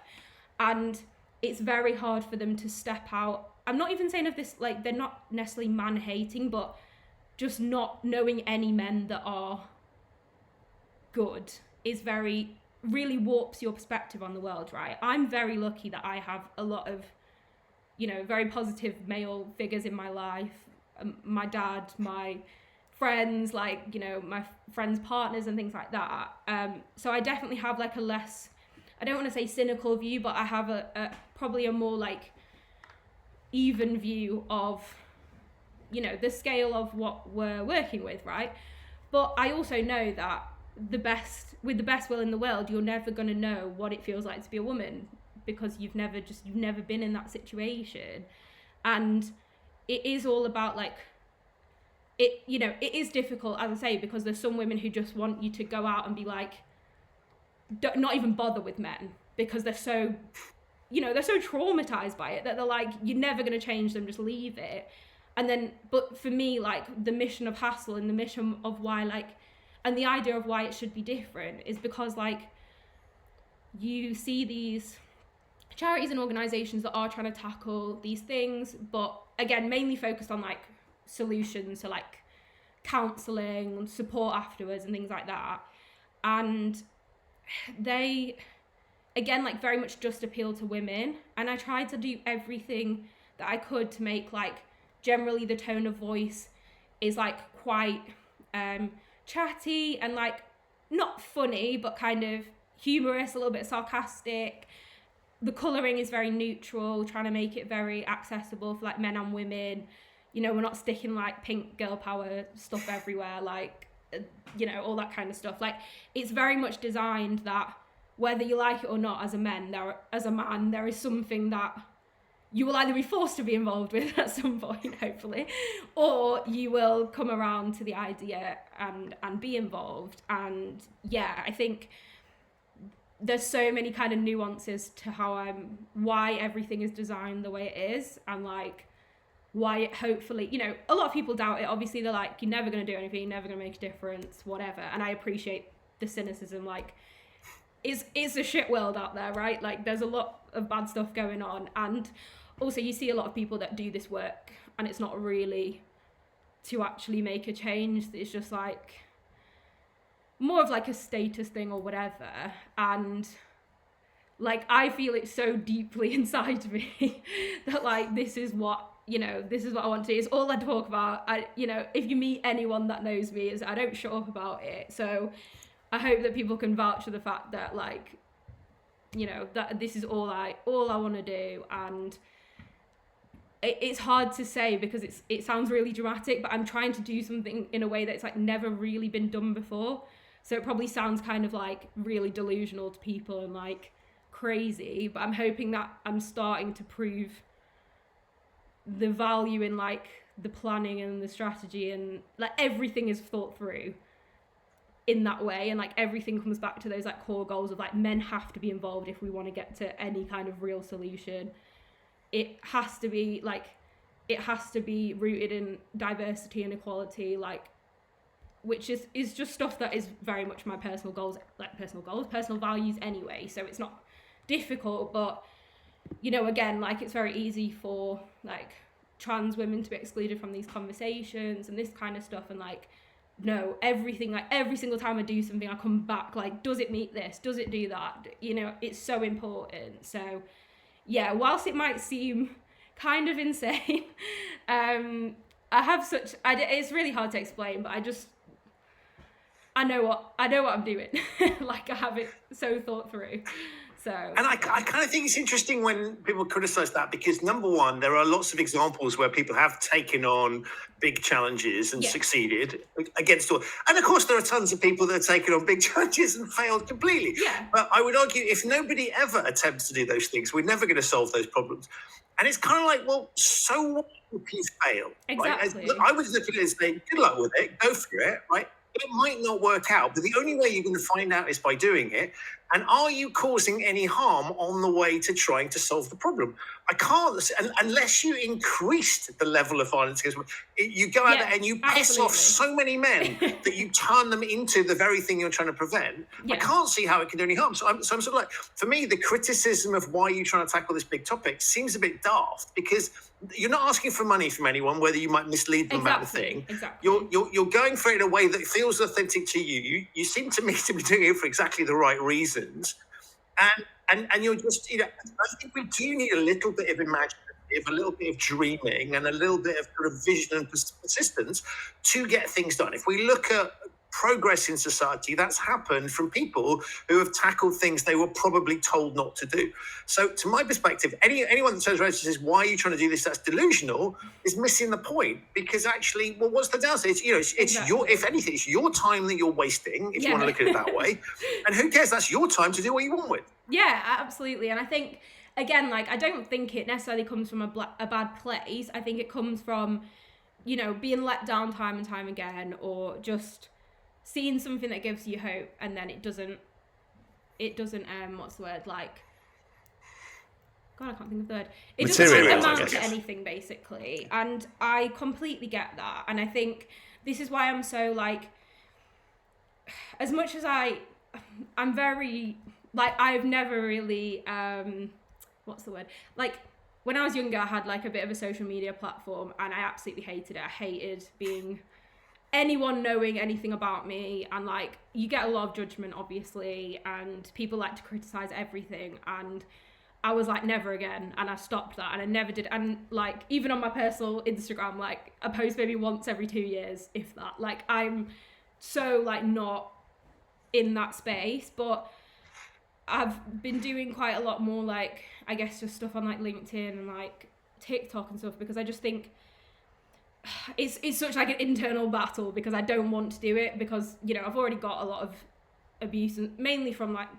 And it's very hard for them to step out. I'm not even saying of this, like, they're not necessarily man-hating, but just not knowing any men that are good is really warps your perspective on the world, right? I'm very lucky that I have a lot of, you know, very positive male figures in my life. My dad, my friends, like, you know, my friends' partners and things like that. So I definitely have like a less, I don't want to say cynical view, but I have a probably a more like even view of, you know, the scale of what we're working with, right? But I also know that with the best will in the world, you're never going to know what it feels like to be a woman, because you've never been in that situation. And it is all about like it, you know, it is difficult, as I say, because there's some women who just want you to go out and be like, not even bother with men, because they're so, you know, they're so traumatized by it that they're like, you're never going to change them, just leave it. And then, but for me, like, the mission of HASSL and the mission of why, like, and the idea of why it should be different is because, like, you see these charities and organizations that are trying to tackle these things, but again, mainly focused on like solutions to like counseling, support afterwards and things like that. And they, again, like, very much just appeal to women. And I tried to do everything that I could to make, like, generally the tone of voice is like quite chatty and like not funny, but kind of humorous, a little bit sarcastic. The colouring is very neutral, trying to make it very accessible for like men and women. You know, we're not sticking like pink girl power stuff everywhere, like, you know, all that kind of stuff. Like, it's very much designed that whether you like it or not, as a man, there is something that you will either be forced to be involved with at some point, hopefully, or you will come around to the idea and be involved. And yeah, I think there's so many kind of nuances to why everything is designed the way it is, and like why it hopefully, you know, a lot of people doubt it. Obviously, they're like, you're never going to do anything, you're never going to make a difference, whatever. And I appreciate the cynicism. Like, it's a shit world out there, right? Like, there's a lot of bad stuff going on. And also, you see a lot of people that do this work and it's not really to actually make a change. It's just like more of like a status thing or whatever. And like, I feel it so deeply inside me that like, this is what I want to do. It's all I talk about. You know, if you meet anyone that knows me, is I don't shut up about it. So I hope that people can vouch for the fact that, like, you know, that this is all I want to do. And it's hard to say because it sounds really dramatic, but I'm trying to do something in a way that's like never really been done before. So it probably sounds kind of like really delusional to people and like crazy, but I'm hoping that I'm starting to prove the value in like the planning and the strategy, and like everything is thought through in that way, and like everything comes back to those like core goals of like, men have to be involved if we want to get to any kind of real solution. It has to be rooted in diversity and equality, like, which is just stuff that is very much my personal values anyway. So it's not difficult, but, you know, again, like, it's very easy for like trans women to be excluded from these conversations and this kind of stuff. And like, no, everything, like every single time I do something, I come back like, does it meet this? Does it do that? You know, it's so important. So yeah, whilst it might seem kind of insane. I have such, it's really hard to explain, but I know what I'm doing. Like, I have it so thought through. So, And I kind of think it's interesting when people criticize that, because number one, there are lots of examples where people have taken on big challenges and succeeded against all. And of course, there are tons of people that have taken on big challenges and failed completely. Yeah. But I would argue if nobody ever attempts to do those things, we're never going to solve those problems. And it's kind of like, well, so what if you fail? Exactly. Right? I would look at it and say, good luck with it, go for it, right? It might not work out, but the only way you're going to find out is by doing it. And are you causing any harm on the way to trying to solve the problem? I can't, unless you increased the level of violence against women, you go out there and you piss off so many men that you turn them into the very thing you're trying to prevent. I can't see how it can do any harm. So I'm sort of like, for me, the criticism of why you're trying to tackle this big topic seems a bit daft, because you're not asking for money from anyone, whether you might mislead them about the thing. Exactly. You're going for it in a way that feels authentic to you. You seem to me to be doing it for exactly the right reasons. And you're just, I think we do need a little bit of imagination, a little bit of dreaming, and a little bit of sort of vision and persistence to get things done. If we look at progress in society, that's happened from people who have tackled things they were probably told not to do. So, to my perspective, anyone that turns around and says, "Why are you trying to do this?" That's delusional, is missing the point. Because actually, well, what's the downside? It's your, if anything, it's your time that you're wasting, if you want to look at it that way. And who cares? That's your time to do what you want with. Yeah, absolutely. And I think, again, like, I don't think it necessarily comes from a bad place. I think it comes from, being let down time and time again, or just seeing something that gives you hope, and then it doesn't what's the word, like, God, I can't think of the word. It doesn't amount to anything, basically. And I completely get that. And I think this is why I'm so, like, as much as I'm very, like, I've never really, what's the word? Like, when I was younger, I had, like, a bit of a social media platform, and I absolutely hated it. I hated being anyone knowing anything about me, and, like, you get a lot of judgment, obviously, and people like to criticize everything, and I was like, never again, and I stopped that, and I never did. And, like, even on my personal Instagram, like, I post maybe once every 2 years, if that. Like, I'm so, like, not in that space, but I've been doing quite a lot more, like, I guess just stuff on, like, LinkedIn and, like, TikTok and stuff, because I just think it's such, like, an internal battle, because I don't want to do it, because, I've already got a lot of abuse, mainly from, like,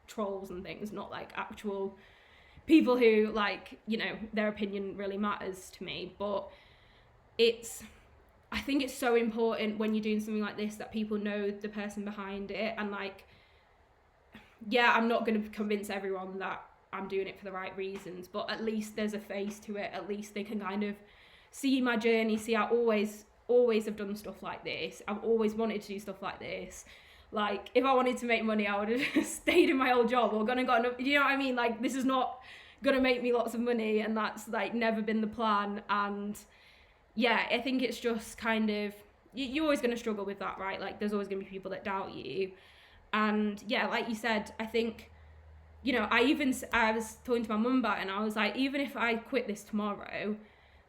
trolls and things, not, like, actual people who, like, their opinion really matters to me. But I think it's so important when you're doing something like this that people know the person behind it, and, like, I'm not going to convince everyone that I'm doing it for the right reasons, but at least there's a face to it. At least they can kind of see my journey, see I always have done stuff like this. I've always wanted to do stuff like this. Like, if I wanted to make money, I would have stayed in my old job or got enough, you know what I mean? Like, this is not gonna make me lots of money, and that's, like, never been the plan. And I think it's just kind of, you're always gonna struggle with that, right? Like, there's always gonna be people that doubt you. And like you said, I think, I was talking to my mum about it, and I was like, even if I quit this tomorrow,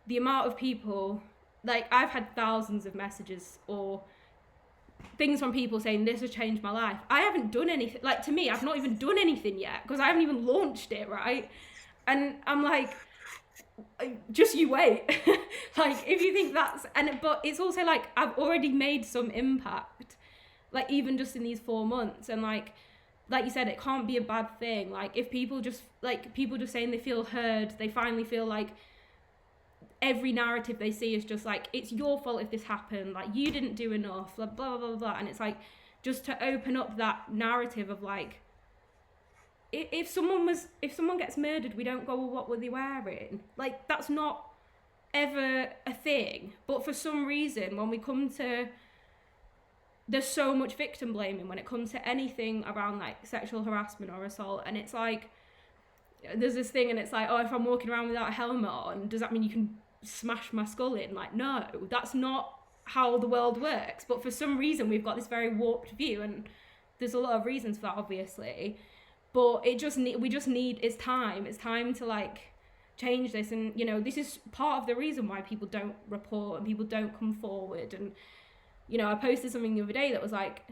the amount of people, like, I've had thousands of messages or things from people saying this has changed my life. I haven't done anything. Like, to me, I've not even done anything yet, because I haven't even launched it, right? And I'm like, just you wait. Like, if you think but it's also like, I've already made some impact, like, even just in these 4 months. And like you said, it can't be a bad thing. Like, if people just saying they feel heard, they finally feel like every narrative they see is just like, it's your fault if this happened, like, you didn't do enough, blah blah blah blah. And it's like, just to open up that narrative of, like, if someone gets murdered, we don't go, well, what were they wearing? Like, that's not ever a thing. But for some reason, when we come to, there's so much victim blaming when it comes to anything around, like, sexual harassment or assault. And it's like, there's this thing, and it's like, oh, if I'm walking around without a helmet on, does that mean you can smash my skull in? Like, no, that's not how the world works. But for some reason, we've got this very warped view, and there's a lot of reasons for that, obviously. But it's time to, like, change this. And, you know, this is part of the reason why people don't report and people don't come forward. And, you know, I posted something the other day that was like,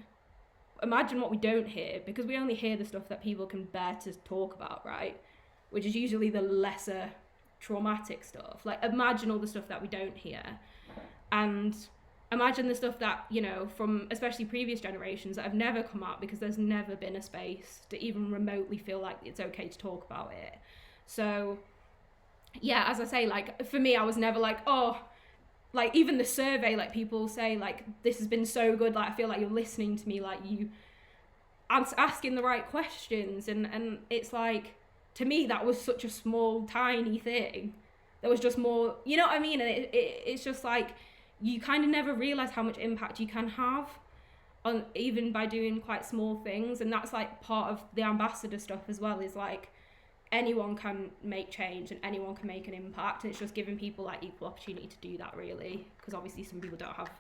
imagine what we don't hear, because we only hear the stuff that people can bear to talk about, right? Which is usually the lesser traumatic stuff. Like, imagine all the stuff that we don't hear. And imagine the stuff that, you know, from especially previous generations that have never come out, because there's never been a space to even remotely feel like it's okay to talk about it. So yeah, as I say, like, for me, I was never like, oh, like, even the survey, like, people say, like, this has been so good, like, I feel like you're listening to me, like, you asking the right questions. And it's like, to me, that was such a small, tiny thing. There was just more, you know what I mean? And it's just like, you kind of never realize how much impact you can have on, even by doing quite small things. And that's like part of the ambassador stuff as well, is like, anyone can make change and anyone can make an impact, and it's just giving people like equal opportunity to do that, really, because obviously some people don't have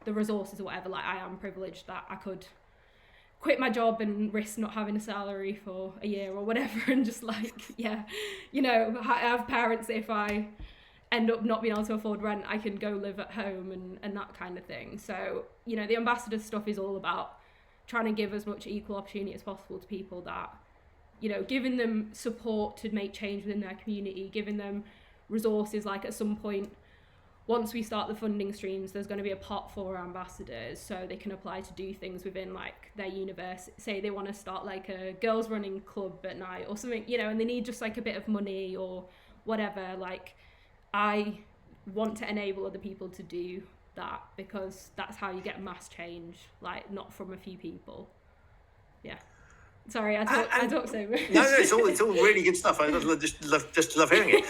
the resources or whatever. Like, I am privileged that I could quit my job and risk not having a salary for a year or whatever, and just like, yeah, you know, I have parents that if I end up not being able to afford rent, I can go live at home and that kind of thing. So, you know, the ambassador stuff is all about trying to give as much equal opportunity as possible to people, that, you know, giving them support to make change within their community, giving them resources. Like, at some point, once we start the funding streams, there's going to be a pot for ambassadors, so they can apply to do things within like their university. Say they want to start like a girls running club at night or something, you know, and they need just like a bit of money or whatever. Like, I want to enable other people to do that, because that's how you get mass change, like, not from a few people. Yeah. Sorry, I talk so much. No, it's all really good stuff. I just love hearing it.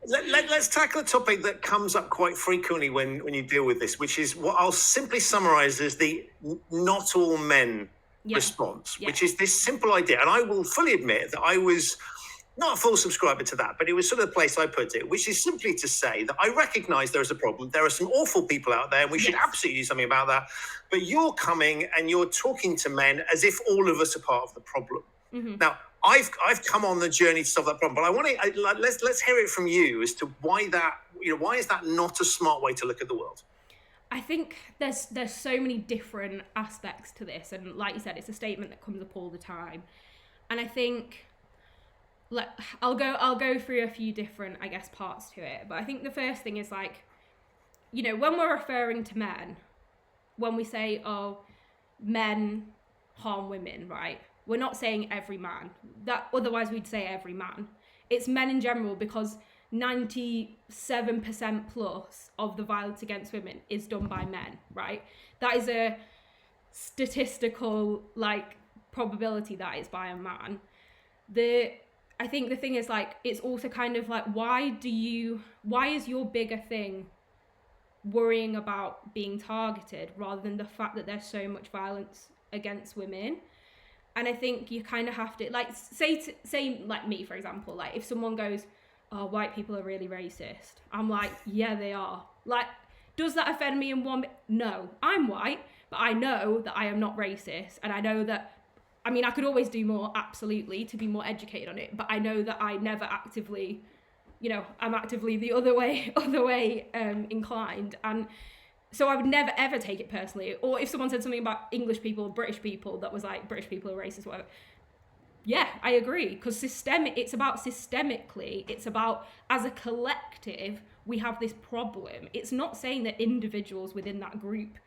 Let's tackle a topic that comes up quite frequently when you deal with this, which is what I'll simply summarize as the not all men response, which is this simple idea. And I will fully admit that I was not a full subscriber to that, but it was sort of the place I put it, which is simply to say that I recognize there is a problem. There are some awful people out there, and we should absolutely do something about that. But you're coming and you're talking to men as if all of us are part of the problem. Mm-hmm. Now, I've come on the journey to solve that problem, but I want to let's hear it from you as to why that, you know, why is that not a smart way to look at the world? I think there's so many different aspects to this, and like you said, it's a statement that comes up all the time. And I think, I'll go through a few different, I guess, parts to it. But I think the first thing is, like, you know, when we're referring to men, when we say, oh, men harm women, right? We're not saying every man. That, otherwise we'd say every man. It's men in general, because 97% plus of the violence against women is done by men, right? That is a statistical, like, probability that it's by a man. I think the thing is, like, it's also kind of like, why is your bigger thing worrying about being targeted rather than the fact that there's so much violence against women? And I think you kind of have to, like, say like me, for example, like, if someone goes, oh, white people are really racist, I'm like, yeah, they are. Like, does that offend me in one bit? No, I'm white, but I know that I am not racist, and I know that, I mean, I could always do more, absolutely, to be more educated on it, but I know that I never actively, you know, I'm actively the other way inclined. And so I would never, ever take it personally. Or if someone said something about English people, British people, that was like, British people are racist, whatever. Yeah, I agree. Because it's about systemically, it's about, as a collective, we have this problem. It's not saying that individuals within that group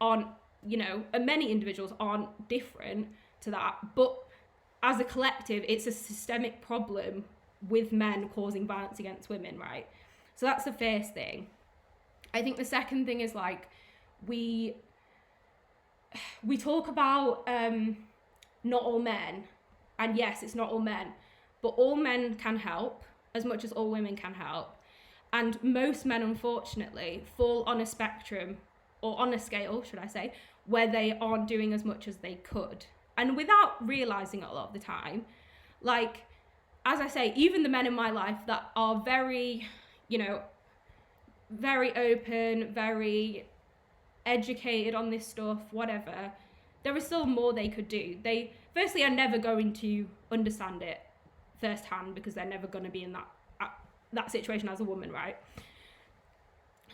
aren't, you know, and many individuals aren't different to that, but as a collective, it's a systemic problem with men causing violence against women, right? So that's the first thing. I think the second thing is, like, we talk about not all men, and yes, it's not all men, but all men can help as much as all women can help. And most men, unfortunately, fall on a spectrum, or on a scale, should I say, where they aren't doing as much as they could. And without realizing it a lot of the time, like, as I say, even the men in my life that are very, you know, very open, very educated on this stuff, whatever, there is still more they could do. They, firstly, are never going to understand it firsthand, because they're never going to be in that that situation as a woman, right?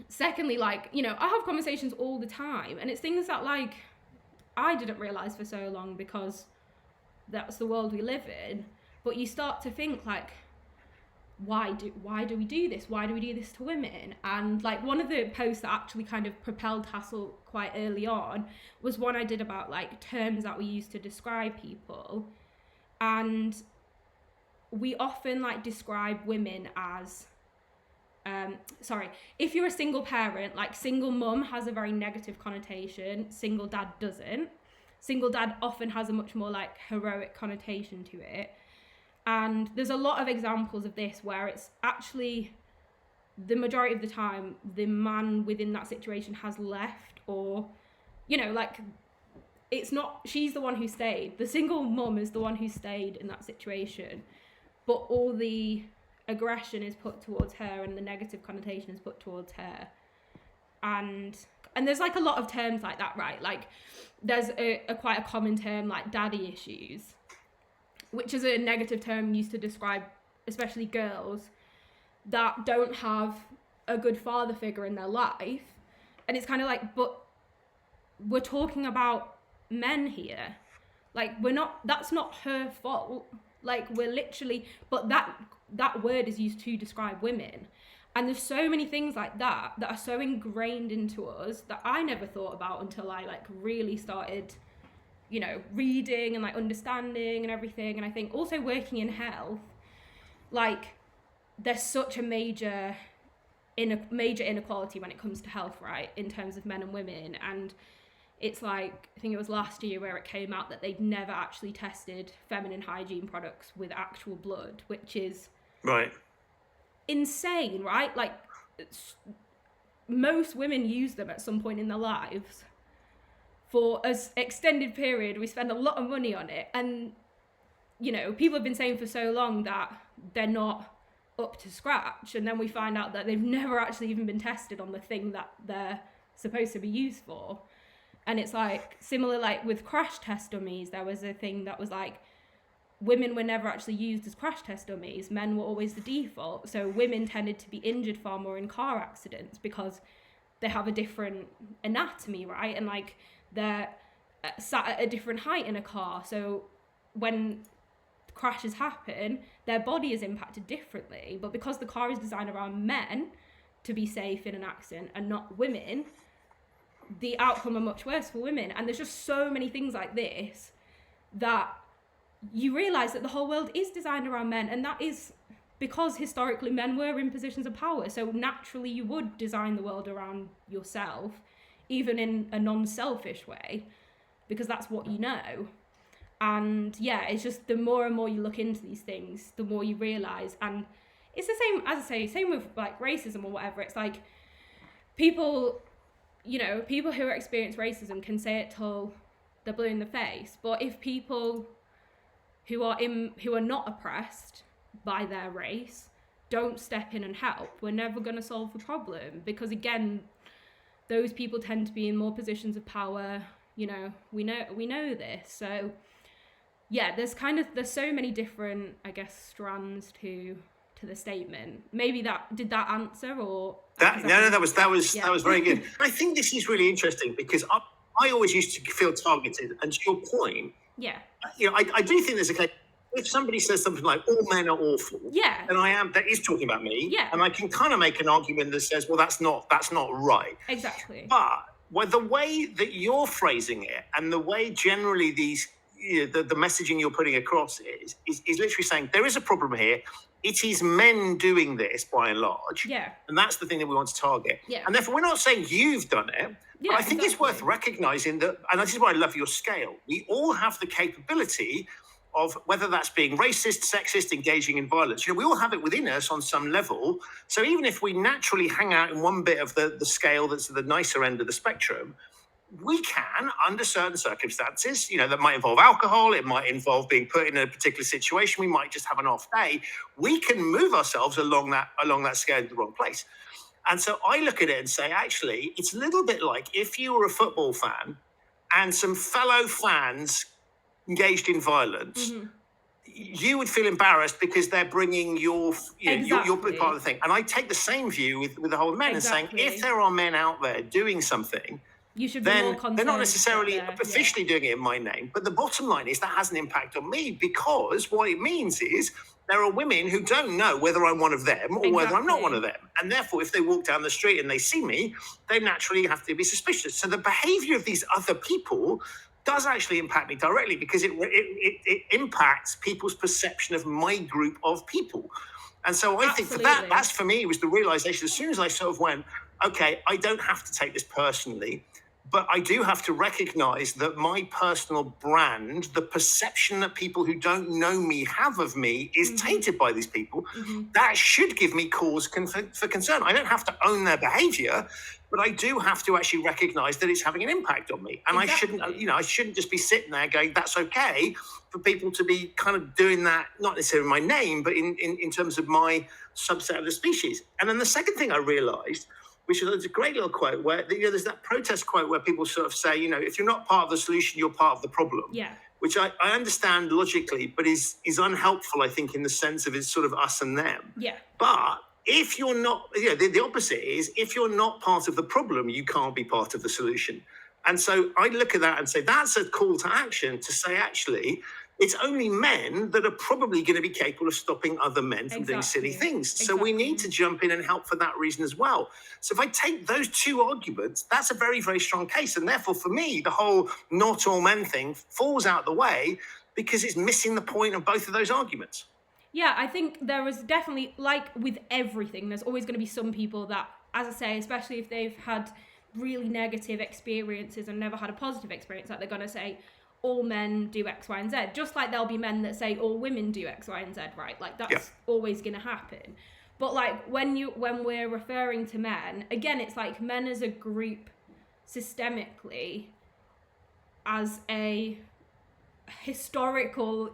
Secondly, like, you know, I have conversations all the time, and it's things that, like, I didn't realize for so long because that's the world we live in. But you start to think, like, why do we do this? Why do we do this to women? And like, one of the posts that actually kind of propelled HASSL quite early on was one I did about like terms that we use to describe people. And we often like describe women as if you're a single parent, like single mum has a very negative connotation, single dad doesn't. Single dad often has a much more like heroic connotation to it. And there's a lot of examples of this where it's actually, the majority of the time, the man within that situation has left, or, you know, like, it's not, she's the one who stayed. The single mum is the one who stayed in that situation, but all the aggression is put towards her and the negative connotation is put towards her. And there's like a lot of terms like that, right? Like, there's a quite a common term like daddy issues, which is a negative term used to describe especially girls that don't have a good father figure in their life. And it's kind of like, but we're talking about men here. Like, that's not her fault. Like, we're literally, but that word is used to describe women. And there's so many things like that are so ingrained into us that I never thought about until I like really started, you know, reading and like understanding and everything. And I think also working in health, like, there's such a major inequality when it comes to health, right, in terms of men and women. And it's like, I think it was last year where it came out that they'd never actually tested feminine hygiene products with actual blood, which is right, insane, right? Like, most women use them at some point in their lives for an extended period. We spend a lot of money on it, and, you know, people have been saying for so long that they're not up to scratch, and then we find out that they've never actually even been tested on the thing that they're supposed to be used for. And it's like, similar, like with crash test dummies, there was a thing that was like, women were never actually used as crash test dummies, men were always the default. So women tended to be injured far more in car accidents because they have a different anatomy, right? And like, they're sat at a different height in a car, so when crashes happen, their body is impacted differently. But because the car is designed around men to be safe in an accident and not women, the outcome are much worse for women. And there's just so many things like this that you realize that the whole world is designed around men, and that is because historically men were in positions of power, so naturally you would design the world around yourself, even in a non-selfish way, because that's what you know. And yeah, it's just the more and more you look into these things, the more you realize. And it's the same, as I say, same with like racism or whatever. It's like, people, you know, people who experience racism can say it till they're blue in the face, but if people who are not oppressed by their race don't step in and help, we're never going to solve the problem, because again, those people tend to be in more positions of power. You know, we know this. So yeah, there's so many different, I guess, strands to the statement. Maybe did that answer, or that was yeah. very good. I think this is really interesting because I always used to feel targeted, and to your point, yeah, you know, I do think there's a case. If somebody says something like "all men are awful," yeah, then that is talking about me, yeah, and I can kind of make an argument that says, well, that's not right. Exactly. But the way that you're phrasing it, and the way generally these, you know, the messaging you're putting across is literally saying there is a problem here. It is men doing this by and large, yeah, and that's the thing that we want to target. Yeah. And therefore, we're not saying you've done it. Yeah, but I think it's worth recognizing that, and this is why I love your scale. We all have the capability of, whether that's being racist, sexist, engaging in violence, you know, we all have it within us on some level. So even if we naturally hang out in one bit of the scale that's at the nicer end of the spectrum, we can, under certain circumstances, you know, that might involve alcohol, it might involve being put in a particular situation, we might just have an off day, we can move ourselves along that scale to the wrong place. And so I look at it and say, actually, it's a little bit like if you were a football fan and some fellow fans engaged in violence, you would feel embarrassed because they're bringing your Exactly. part of the thing. And I take the same view with the whole men and saying, Exactly. if there are men out there doing something, You should be more then concerned they're not that necessarily they're- officially doing it in my name. But the bottom line is that has an impact on me, because what it means is there are women who don't know whether I'm one of them or whether I'm not Exactly. one of them. And therefore, if they walk down the street and they see me, they naturally have to be suspicious. So the behavior of these other people does actually impact me directly, because it impacts people's perception of my group of people. And so I think for Absolutely. that's for me was the realization, as soon as I sort of went, okay, I don't have to take this personally, but I do have to recognize that my personal brand, the perception that people who don't know me have of me, is tainted by these people. That should give me cause for concern. I don't have to own their behavior, but I do have to actually recognize that it's having an impact on me. And Exactly. I shouldn't just be sitting there going, that's okay for people to be kind of doing that, not necessarily in my name, but in terms of my subset of the species. And then the second thing I realized, which is a great little quote where, there's that protest quote where people sort of say, if you're not part of the solution, you're part of the problem. Yeah. Which I understand logically, but is unhelpful, I think, in the sense of it's sort of us and them. Yeah. But if you're not, the opposite is, if you're not part of the problem, you can't be part of the solution. And so I look at that and say, that's a call to action to say, actually, it's only men that are probably going to be capable of stopping other men from doing silly Exactly. things. So we need to jump in and help for that reason as well. So if I take those two arguments, that's a very, very strong case. And therefore, for me, the whole not all men thing falls out the way, because it's missing the point of both of those arguments. Yeah, I think there is definitely, like with everything, there's always going to be some people that, as I say, especially if they've had really negative experiences and never had a positive experience, like they're going to say, all men do X, Y, and Z. Just like there'll be men that say all women do X, Y, and Z, right? Like that's always going to happen. But like when we're referring to men, again, it's like men as a group systemically, as a historical,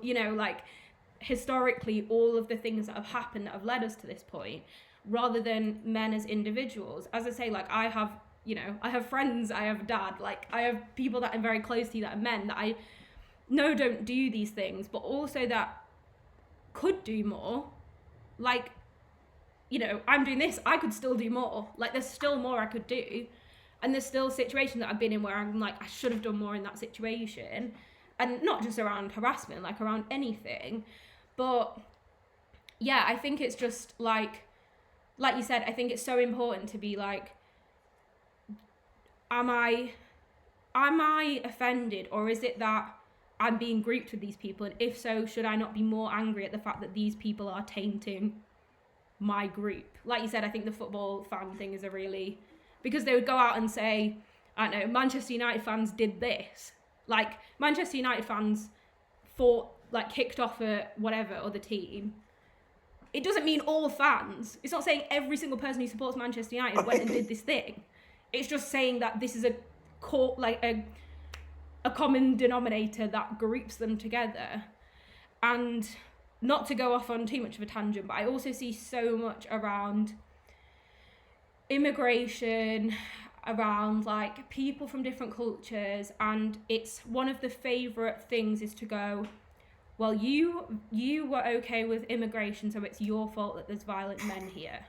historically all of the things that have happened that have led us to this point, rather than men as individuals. As I say, like I have friends, I have dad, like I have people that I'm very close to that are men that I know don't do these things, but also that could do more. Like, I'm doing this, I could still do more. Like there's still more I could do. And there's still situations that I've been in where I'm like, I should have done more in that situation. And not just around harassment, like around anything. But yeah, I think it's just like you said, I think it's so important to be like, am I offended, or is it that I'm being grouped with these people? And if so, should I not be more angry at the fact that these people are tainting my group? Like you said, I think the football fan thing is because they would go out and say, I don't know, Manchester United fans did this. Like Manchester United fans kicked off a whatever other team. It doesn't mean all fans. It's not saying every single person who supports Manchester United went and did this thing. It's just saying that this is a common denominator that groups them together. And not to go off on too much of a tangent, but I also see so much around immigration, around like people from different cultures, and it's one of the favorite things is to go, well, you were okay with immigration, so it's your fault that there's violent men here.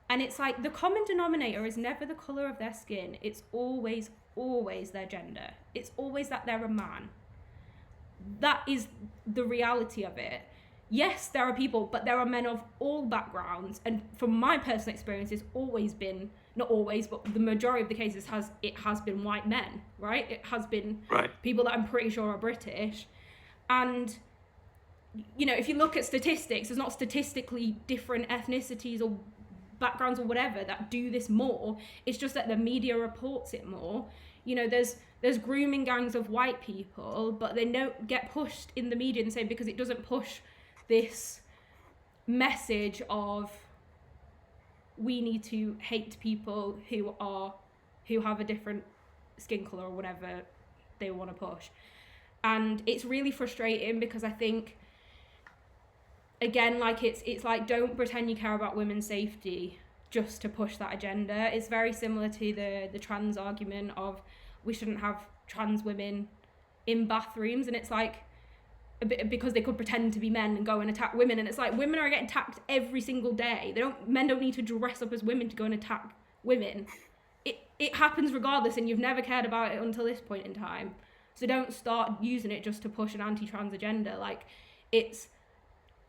And it's like the common denominator is never the colour of their skin. It's always their gender. It's always that they're a man. That is the reality of it. Yes, there are people, but there are men of all backgrounds. And from my personal experience, it's always been, not always, but the majority of the cases it has been white men, right? It has been people that I'm pretty sure are British. And, if you look at statistics, there's not statistically different ethnicities or backgrounds or whatever that do this more. It's just that the media reports it more. There's grooming gangs of white people, but they don't get pushed in the media and say, because it doesn't push this message of we need to hate people who have a different skin color or whatever they want to push. And it's really frustrating because I think, again, like it's like, don't pretend you care about women's safety just to push that agenda. It's very similar to the trans argument of we shouldn't have trans women in bathrooms, and it's like, because they could pretend to be men and go and attack women. And it's like, women are getting attacked every single day. Men don't need to dress up as women to go and attack women. It happens regardless, and you've never cared about it until this point in time. So don't start using it just to push an anti-trans agenda. Like, if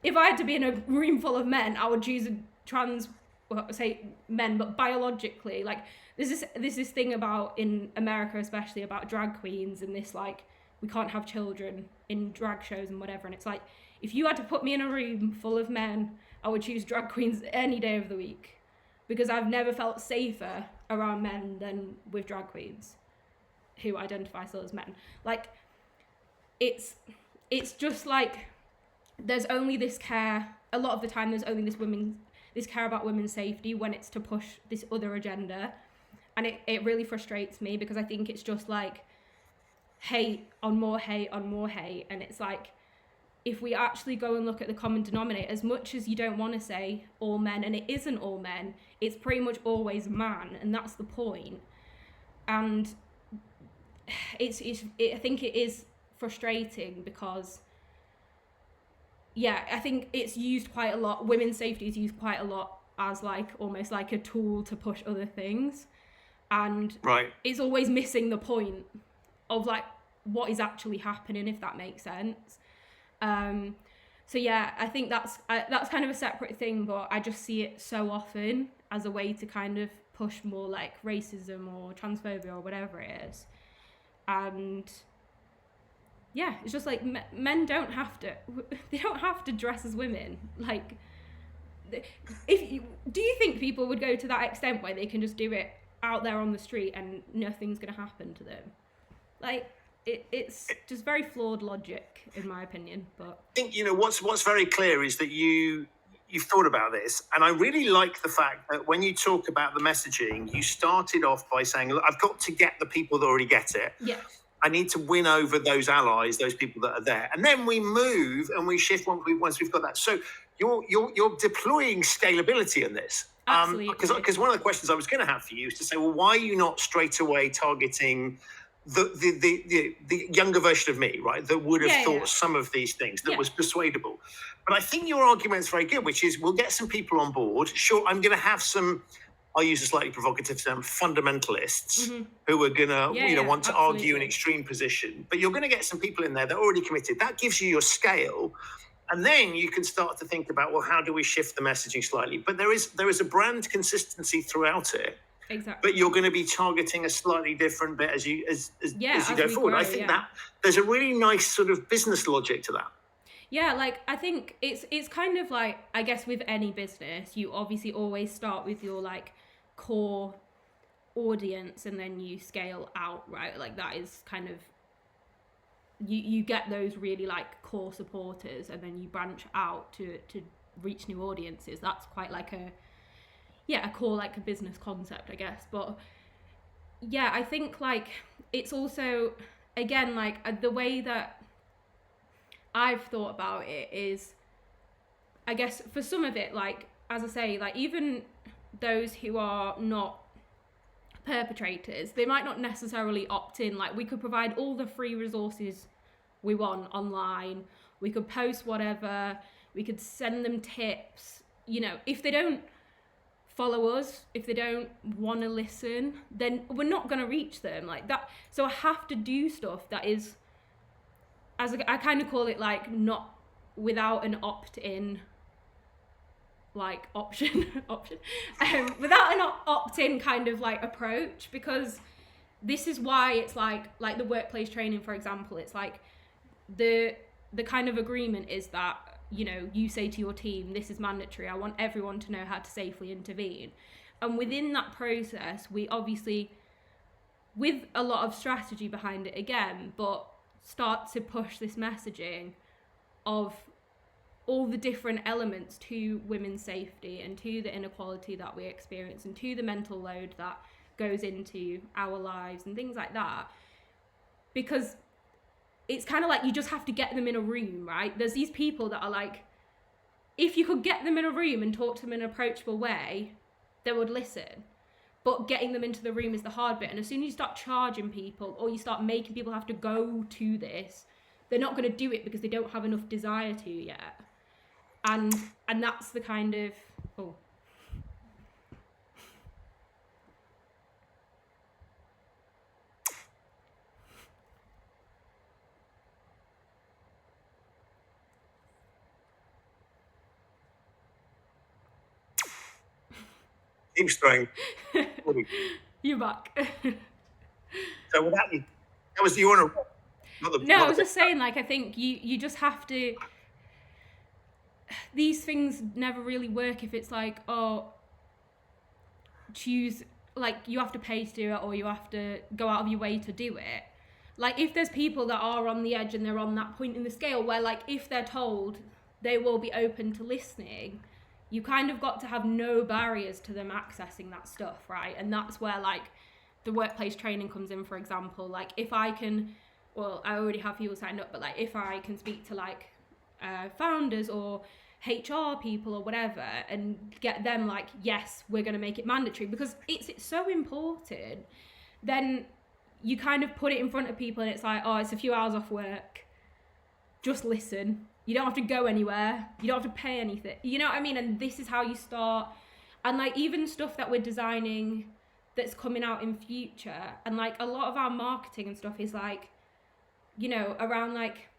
I had to be in a room full of men, I would choose a trans, well, say men, but biologically, like, there's this thing about, in America especially, about drag queens and this, like, we can't have children in drag shows and whatever. And it's like, if you had to put me in a room full of men, I would choose drag queens any day of the week, because I've never felt safer around men than with drag queens who identify still as men. Like, it's just like, there's only this care, a lot of the time there's only this care about women's safety when it's to push this other agenda. And it really frustrates me, because I think it's just like hate on more hate on more hate. And it's like, if we actually go and look at the common denominator, as much as you don't want to say all men, and it isn't all men, it's pretty much always man, and that's the point. And I think it is frustrating, because I think it's used quite a lot. Women's safety is used quite a lot as like almost like a tool to push other things, and it's always missing the point of like what is actually happening, if that makes sense. So I think that's kind of a separate thing, but I just see it so often as a way to kind of push more like racism or transphobia or whatever it is. And it's just like men don't have to dress as women. Like, do you think people would go to that extent where they can just do it out there on the street and nothing's going to happen to them? Like, it's just very flawed logic, in my opinion. But I think, what's very clear is that you've thought about this, and I really like the fact that when you talk about the messaging, you started off by saying, look, I've got to get the people that already get it. Yeah. I need to win over those allies, those people that are there, and then we move and we shift once we've got that. So you're deploying scalability in this. Absolutely. Because one of the questions I was going to have for you is to say, well, why are you not straight away targeting the younger version of me, right, that would have thought some of these things, that was persuadable? But I think your argument's very good, which is, we'll get some people on board. Sure, I'm going to have some, I'll use a slightly provocative term, fundamentalists, who are going to want to argue an extreme position. But you're going to get some people in there that are already committed. That gives you your scale. And then you can start to think about, well, how do we shift the messaging slightly? But there is a brand consistency throughout it. Exactly. But you're going to be targeting a slightly different bit as you go forward. I think that there's a really nice sort of business logic to that. Yeah, like, I think it's kind of like, I guess with any business, you obviously always start with your like core audience, and then you scale out, right? Like, that is kind of, you get those really like core supporters, and then you branch out to reach new audiences. That's quite like a core, like a business concept, I guess. But I think like it's also, again, like the way that I've thought about it is, I guess for some of it, like, as I say, like, even those who are not perpetrators, they might not necessarily opt in. Like, we could provide all the free resources we want online, we could post whatever, we could send them tips, if they don't follow us, if they don't want to listen, then we're not going to reach them like that. So I have to do stuff that is, as I kind of call it, like, not without an opt-in like option without an opt-in kind of like approach, because this is why it's like the workplace training, for example. It's like the kind of agreement is that, you say to your team, this is mandatory, I want everyone to know how to safely intervene. And within that process, we obviously, with a lot of strategy behind it again, but start to push this messaging of all the different elements to women's safety, and to the inequality that we experience, and to the mental load that goes into our lives and things like that. Because it's kind of like, you just have to get them in a room, right? There's these people that are like, if you could get them in a room and talk to them in an approachable way, they would listen. But getting them into the room is the hard bit. And as soon as you start charging people, or you start making people have to go to this, they're not going to do it because they don't have enough desire to yet. And that's the kind of Keep throwing. You're back. So that was you want to. No, I was just saying, like, I think you just have to. These things never really work if it's like, oh, choose, like, you have to pay to do it or you have to go out of your way to do it. Like, if there's people that are on the edge and they're on that point in the scale where, like, if they're told they will be open to listening, you kind of got to have no barriers to them accessing that stuff, right? And that's where, like, the workplace training comes in, for example. Like, if I can, well, I already have people signed up, but, like, if I can speak to, like, founders or HR people or whatever and get them like, yes, we're going to make it mandatory because it's so important, then you kind of put it in front of people and it's like, oh, it's a few hours off work, just listen. You don't have to go anywhere, you don't have to pay anything, you know what I mean? And this is how you start. And like, even stuff that we're designing that's coming out in future, and like a lot of our marketing and stuff is like, you know, around like,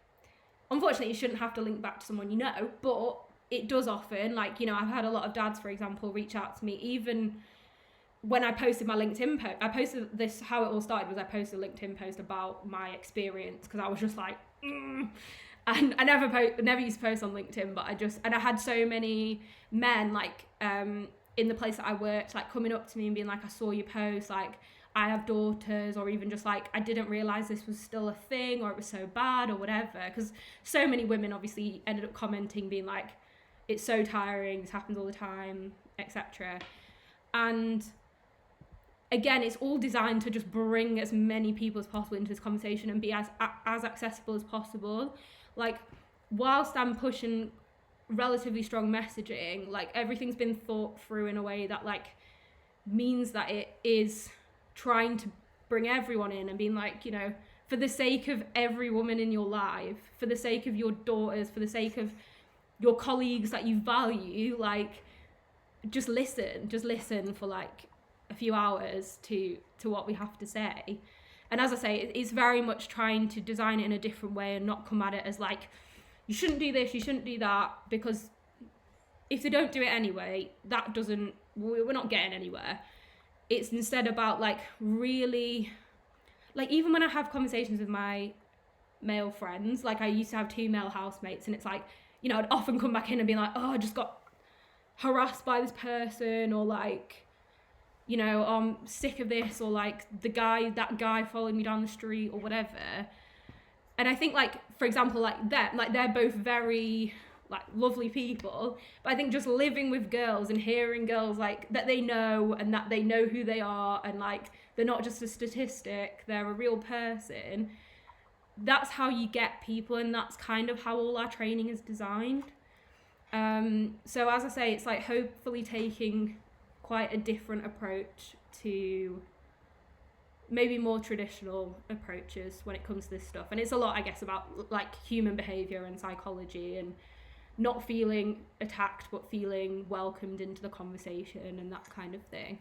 unfortunately you shouldn't have to link back to someone you know, but it does often. Like, you know, I've had a lot of dads, for example, reach out to me. Even when I posted my LinkedIn post, I posted this, how it all started was I posted a LinkedIn post about my experience because I was just like, and I never used to post on LinkedIn, but I had so many men like in the place that I worked, like coming up to me and being like, I saw your post, like, I have daughters, or even just like, I didn't realize this was still a thing, or it was so bad, or whatever. Because so many women obviously ended up commenting, being like, it's so tiring, this happens all the time, etc. And again, it's all designed to just bring as many people as possible into this conversation and be as accessible as possible. Like, whilst I'm pushing relatively strong messaging, like, everything's been thought through in a way that like means that it is trying to bring everyone in and being like, you know, for the sake of every woman in your life, for the sake of your daughters, for the sake of your colleagues that you value, like, just listen for like a few hours to what we have to say. And as I say, it's very much trying to design it in a different way and not come at it as like, you shouldn't do this, you shouldn't do that, because if they don't do it anyway, we're not getting anywhere. It's instead about like really, like, even when I have conversations with my male friends, like I used to have 2 male housemates, and it's like, you know, I'd often come back in and be like, oh, I just got harassed by this person, or like, you know, I'm sick of this, or like that guy followed me down the street or whatever. And I think, like, for example, like them, like, they're both very like lovely people, but I think just living with girls and hearing girls like that they know, and that they know who they are, and like they're not just a statistic, they're a real person, that's how you get people, and that's kind of how all our training is designed. So as I say, it's like hopefully taking quite a different approach to maybe more traditional approaches when it comes to this stuff. And it's a lot, I guess, about like human behavior and psychology, and not feeling attacked but feeling welcomed into the conversation and that kind of thing.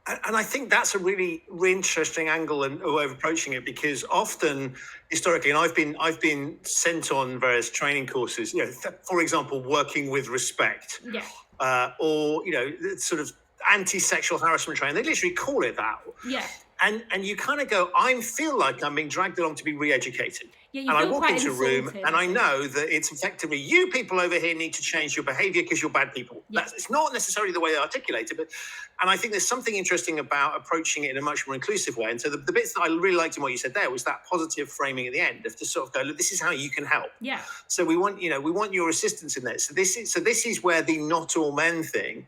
And I think that's a really interesting angle and way of approaching it, because often historically, and I've been sent on various training courses, you know, for example, working with respect, or, you know, sort of anti-sexual harassment training. They literally call it that. Yeah. And you kind of go, I feel like I'm being dragged along to be re-educated. Yeah, and I walk into a room and I know that it's effectively, you people over here need to change your behavior because you're bad people. Yeah. It's not necessarily the way they articulate it, and I think there's something interesting about approaching it in a much more inclusive way. And so the bits that I really liked in what you said there was that positive framing at the end of to sort of go, look, this is how you can help. Yeah. So we want your assistance in there. So this is where the not all men thing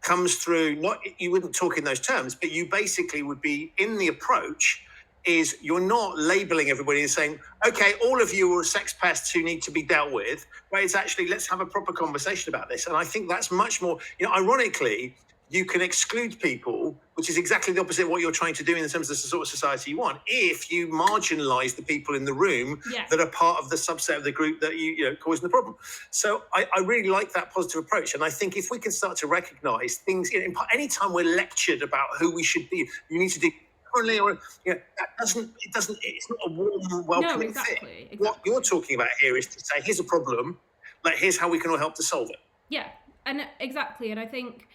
comes through. Not, you wouldn't talk in those terms, but you basically would be in the approach is you're not labeling everybody and saying, okay, all of you are sex pests who need to be dealt with, but it's actually, let's have a proper conversation about this. And I think that's much more, you know, ironically, you can exclude people, which is exactly the opposite of what you're trying to do in terms of the sort of society you want, if you marginalize the people in the room that are part of the subset of the group that you know causing the problem. So I really like that positive approach. And I think if we can start to recognize things, anytime we're lectured about who we should be, you need to do differently, or that it's not a warm, welcoming thing. What you're talking about here is to say, here's a problem, like here's how we can all help to solve it. Yeah, and exactly. And I think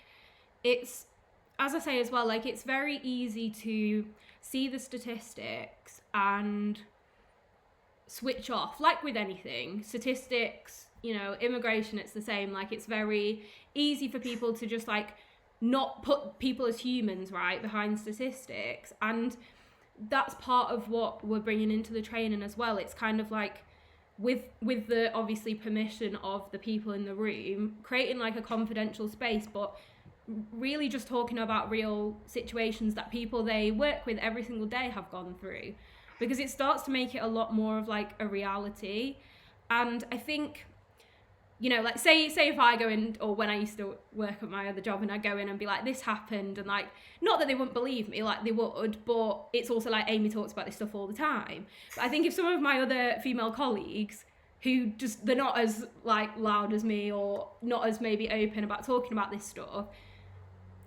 it's, as I say as well, like it's very easy to see the statistics and switch off, like with anything. Statistics, immigration, it's the same. Like it's very easy for people to just like not put people as humans, right, behind statistics. And that's part of what we're bringing into the training as well. It's kind of like with the obviously permission of the people in the room, creating like a confidential space, but really just talking about real situations that people they work with every single day have gone through, because it starts to make it a lot more of like a reality. And I think, like say if I go in, or when I used to work at my other job and I go in and be like, this happened, and like, not that they wouldn't believe me, like they would, but it's also like Amy talks about this stuff all the time. But I think if some of my other female colleagues who just, they're not as like loud as me, or not as maybe open about talking about this stuff,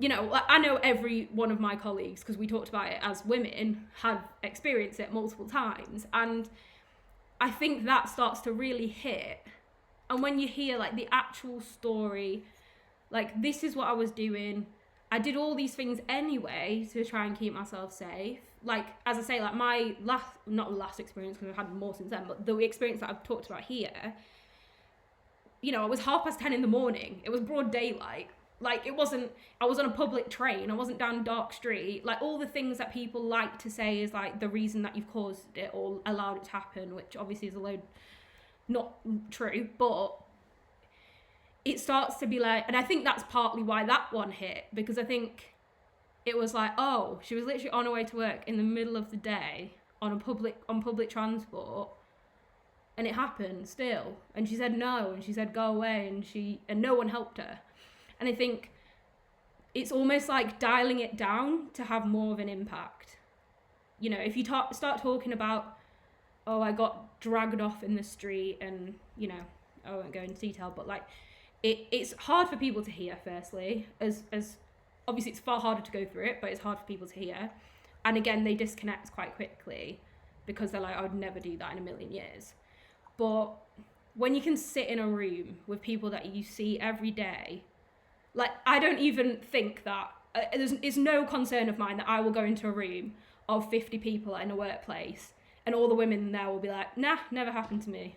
like I know every one of my colleagues, because we talked about it as women, have experienced it multiple times. And I think that starts to really hit. And when you hear like the actual story, like this is what I was doing, I did all these things anyway to try and keep myself safe. Like, as I say, like my last experience, because I've had more since then, but the experience that I've talked about here, it was 10:30 in the morning. It was broad daylight. Like, I was on a public train. I wasn't down a dark street. Like, all the things that people like to say is like the reason that you've caused it or allowed it to happen, which obviously is a load not true, but it starts to be like, and I think that's partly why that one hit, because I think it was like, oh, she was literally on her way to work in the middle of the day on public transport, and it happened still, and she said no, and she said go away, and no one helped her. And I think it's almost like dialing it down to have more of an impact. If you start talking about, oh, I got dragged off in the street, and I won't go into detail, but like it's hard for people to hear, firstly, as obviously it's far harder to go through it, but it's hard for people to hear. And again, they disconnect quite quickly because they're like, I would never do that in a million years. But when you can sit in a room with people that you see every day, like I don't even think that it's no concern of mine that I will go into a room of 50 people in a workplace and all the women there will be like, nah, never happened to me.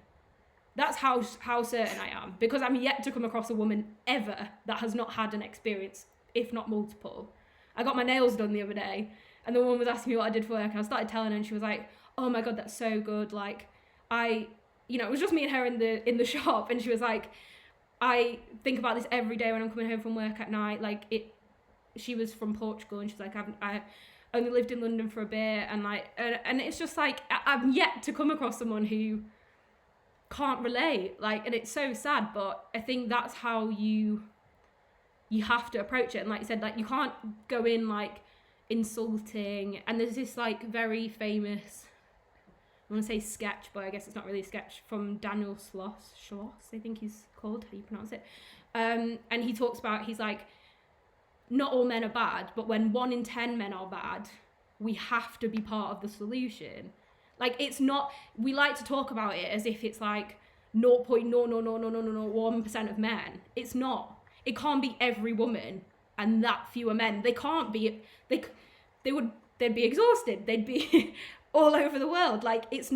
That's how certain I am, because I'm yet to come across a woman ever that has not had an experience, if not multiple. I got my nails done the other day, and the woman was asking me what I did for work, and I started telling her, and she was like, oh my God, that's so good. Like, it was just me and her in the shop, and she was like, I think about this every day when I'm coming home from work at night. Like, she was from Portugal, and she's like, I only lived in London for a bit, and like, and it's just like, I'm yet to come across someone who can't relate, like, and it's so sad. But I think that's how you have to approach it. And like you said, like, you can't go in like insulting. And there's this like very famous, I want to say sketch, but I guess it's not really a sketch, from Daniel Sloss, I think he's called, how do you pronounce it? And he talks about, he's like, not all men are bad, but when 1 in 10 men are bad, we have to be part of the solution. Like, it's not, we like to talk about it as if it's like 0.00001% of men. It's not. It can't be every woman and that fewer men. They can't be, they'd be exhausted. They'd be all over the world. Like, it's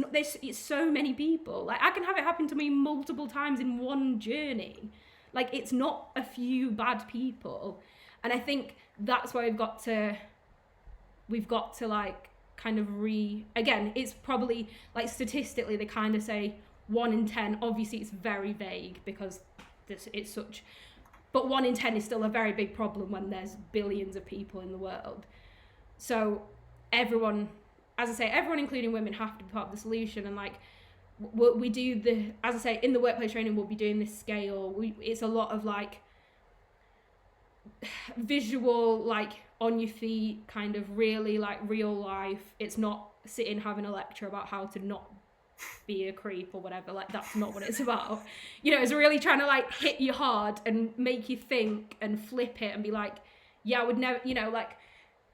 so many people. Like, I can have it happen to me multiple times in one journey. Like, it's not a few bad people. And I think that's why we've got to like kind of again, it's probably like statistically they kind of say 1 in 10. Obviously it's very vague because it's such, but 1 in 10 is still a very big problem when there's billions of people in the world. So everyone, as I say, everyone including women have to be part of the solution. And like we do as I say, in the workplace training we'll be doing this scale. It's a lot of like visual, like on your feet, kind of really like real life. It's not sitting having a lecture about how to not be a creep or whatever. Like, that's not what it's about. You know, it's really trying to like hit you hard and make you think and flip it and be like, yeah, I would never, you know, like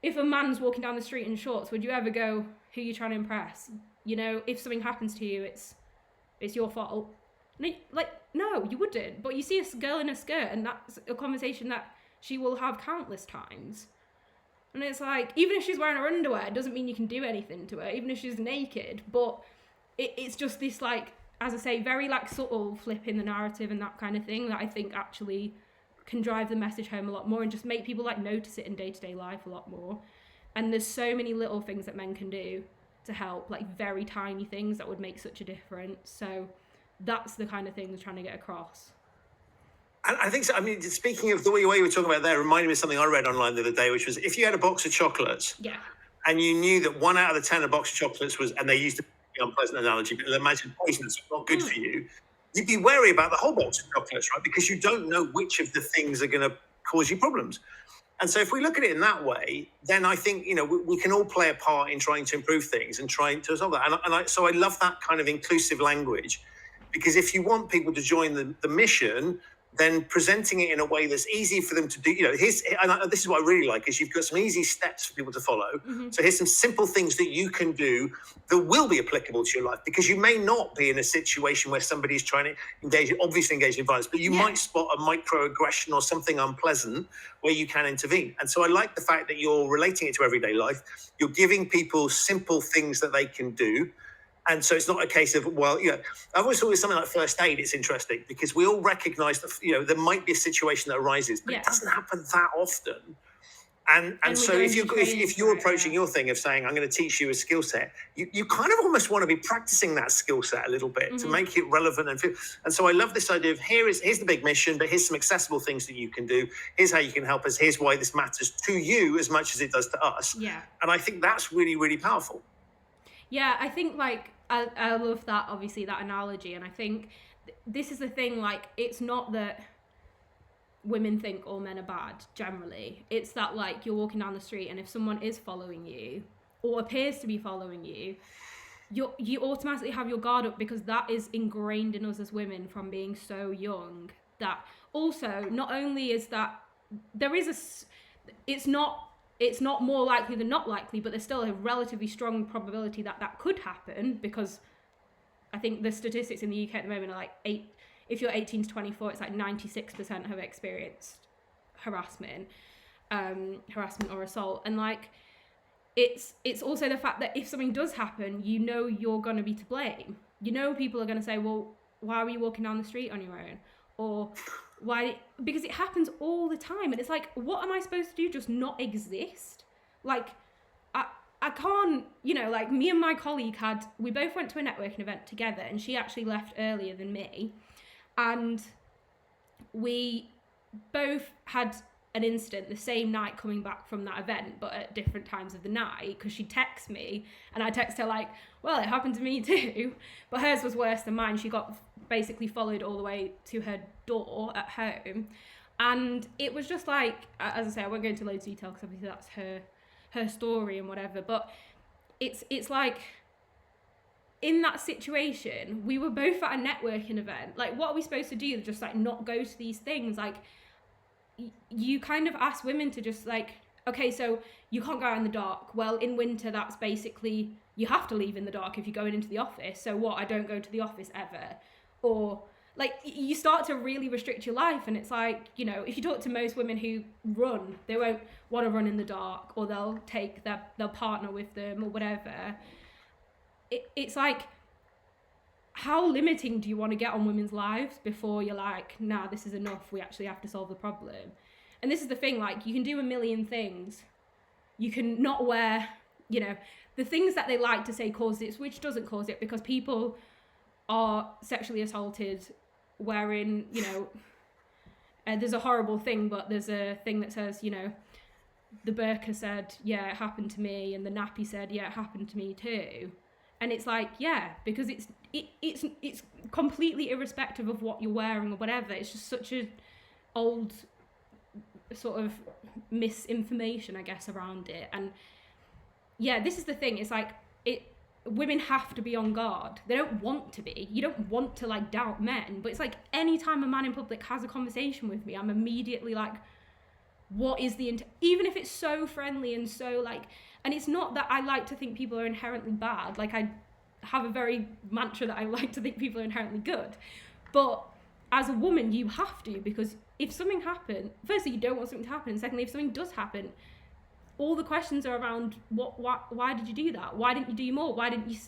if a man's walking down the street in shorts, would you ever go, who are you trying to impress? You know, if something happens to you, it's your fault. Like, no, you wouldn't. But you see a girl in a skirt, and that's a conversation that she will have countless times. And it's like, even if she's wearing her underwear, it doesn't mean you can do anything to her, even if she's naked. But it's just this, like, as I say, very like subtle flip in the narrative and that kind of thing that I think actually can drive the message home a lot more and just make people like notice it in day-to-day life a lot more. And there's so many little things that men can do to help, like very tiny things that would make such a difference. So that's the kind of thing we're trying to get across. And I think so. I mean, speaking of the way you were talking about there, reminded me of something I read online the other day, which was if you had a box of chocolates, Yeah, and you knew that 1 out of the 10 a box of chocolates was, and they used a unpleasant analogy, but imagine poisonous, not good for you, you'd be wary about the whole box of chocolates, right? Because you don't know which of the things are going to cause you problems. And so if we look at it in that way, then I think, you know, we can all play a part in trying to improve things and trying to resolve that. So I love that kind of inclusive language, because if you want people to join the mission, then presenting it in a way that's easy for them to do. You know, this is what I really like, is you've got some easy steps for people to follow. Mm-hmm. So here's some simple things that you can do that will be applicable to your life, because you may not be in a situation where somebody's trying to obviously engage in violence, but you might spot a microaggression or something unpleasant where you can intervene. And so I like the fact that you're relating it to everyday life. You're giving people simple things that they can do. And so it's not a case of, well, you know, I've always thought with something like first aid, it's interesting because we all recognize that, you know, there might be a situation that arises, but it doesn't happen that often. And so if you're approaching your thing of saying, I'm going to teach you a skill set, you kind of almost want to be practicing that skill set a little bit to make it relevant. And so I love this idea of here's the big mission, but here's some accessible things that you can do. Here's how you can help us. Here's why this matters to you as much as it does to us. Yeah. And I think that's really, really powerful. Yeah, I think like I love that, obviously, that analogy. And I think this is the thing, like, it's not that women think all men are bad generally. It's that, like, you're walking down the street and if someone is following you or appears to be following you, you automatically have your guard up, because that is ingrained in us as women from being so young. That also, not only is that there is it's not more likely than not likely, but there's still a relatively strong probability that that could happen, because I think the statistics in the UK at the moment are like if you're 18 to 24, it's like 96% have experienced harassment or assault. And like, it's also the fact that if something does happen, you know you're going to be to blame. You know people are going to say, well, why were you walking down the street on your own? Or why? Because it happens all the time. And it's like, what am I supposed to do? Just not exist? Like, I can't, you know, like me and my colleague we both went to a networking event together, and she actually left earlier than me. And we both had an incident the same night coming back from that event, but at different times of the night, because she texts me and I text her like, well, it happened to me too, but hers was worse than mine. She got basically followed all the way to her door at home. And it was just like, as I say, I won't go into loads of detail because obviously that's her story and whatever, but it's like, in that situation, we were both at a networking event. Like, what are we supposed to do? Just like not go to these things? Like, you kind of ask women to just like, okay, so you can't go out in the dark. Well, in winter, that's basically, you have to leave in the dark if you're going into the office. So what? I don't go to the office ever. Or like, you start to really restrict your life. And it's like, you know, if you talk to most women who run, they won't want to run in the dark, or they'll take their partner with them or whatever. It's like, how limiting do you want to get on women's lives before you're like, nah, this is enough, we actually have to solve the problem? And this is the thing, like, you can do a million things. You can not wear, you know, the things that they like to say cause it, which doesn't cause it, because people are sexually assaulted wearing, you know, there's a horrible thing, but there's a thing that says, you know, the burqa said, yeah, it happened to me, and the nappy said, yeah, it happened to me too. And it's like, yeah, because it's completely irrespective of what you're wearing or whatever. It's just such a old sort of misinformation, I guess, around it. And yeah, this is the thing. It's like women have to be on guard. They don't want to be. You don't want to like doubt men, but it's like anytime a man in public has a conversation with me, I'm immediately like, what is the even if it's so friendly and so like, and it's not that I like to think people are inherently bad. Like, I have a very mantra that I like to think people are inherently good, but as a woman you have to, because if something happened, firstly you don't want something to happen, and secondly if something does happen, all the questions are around why did you do that? Why didn't you do more? Why didn't you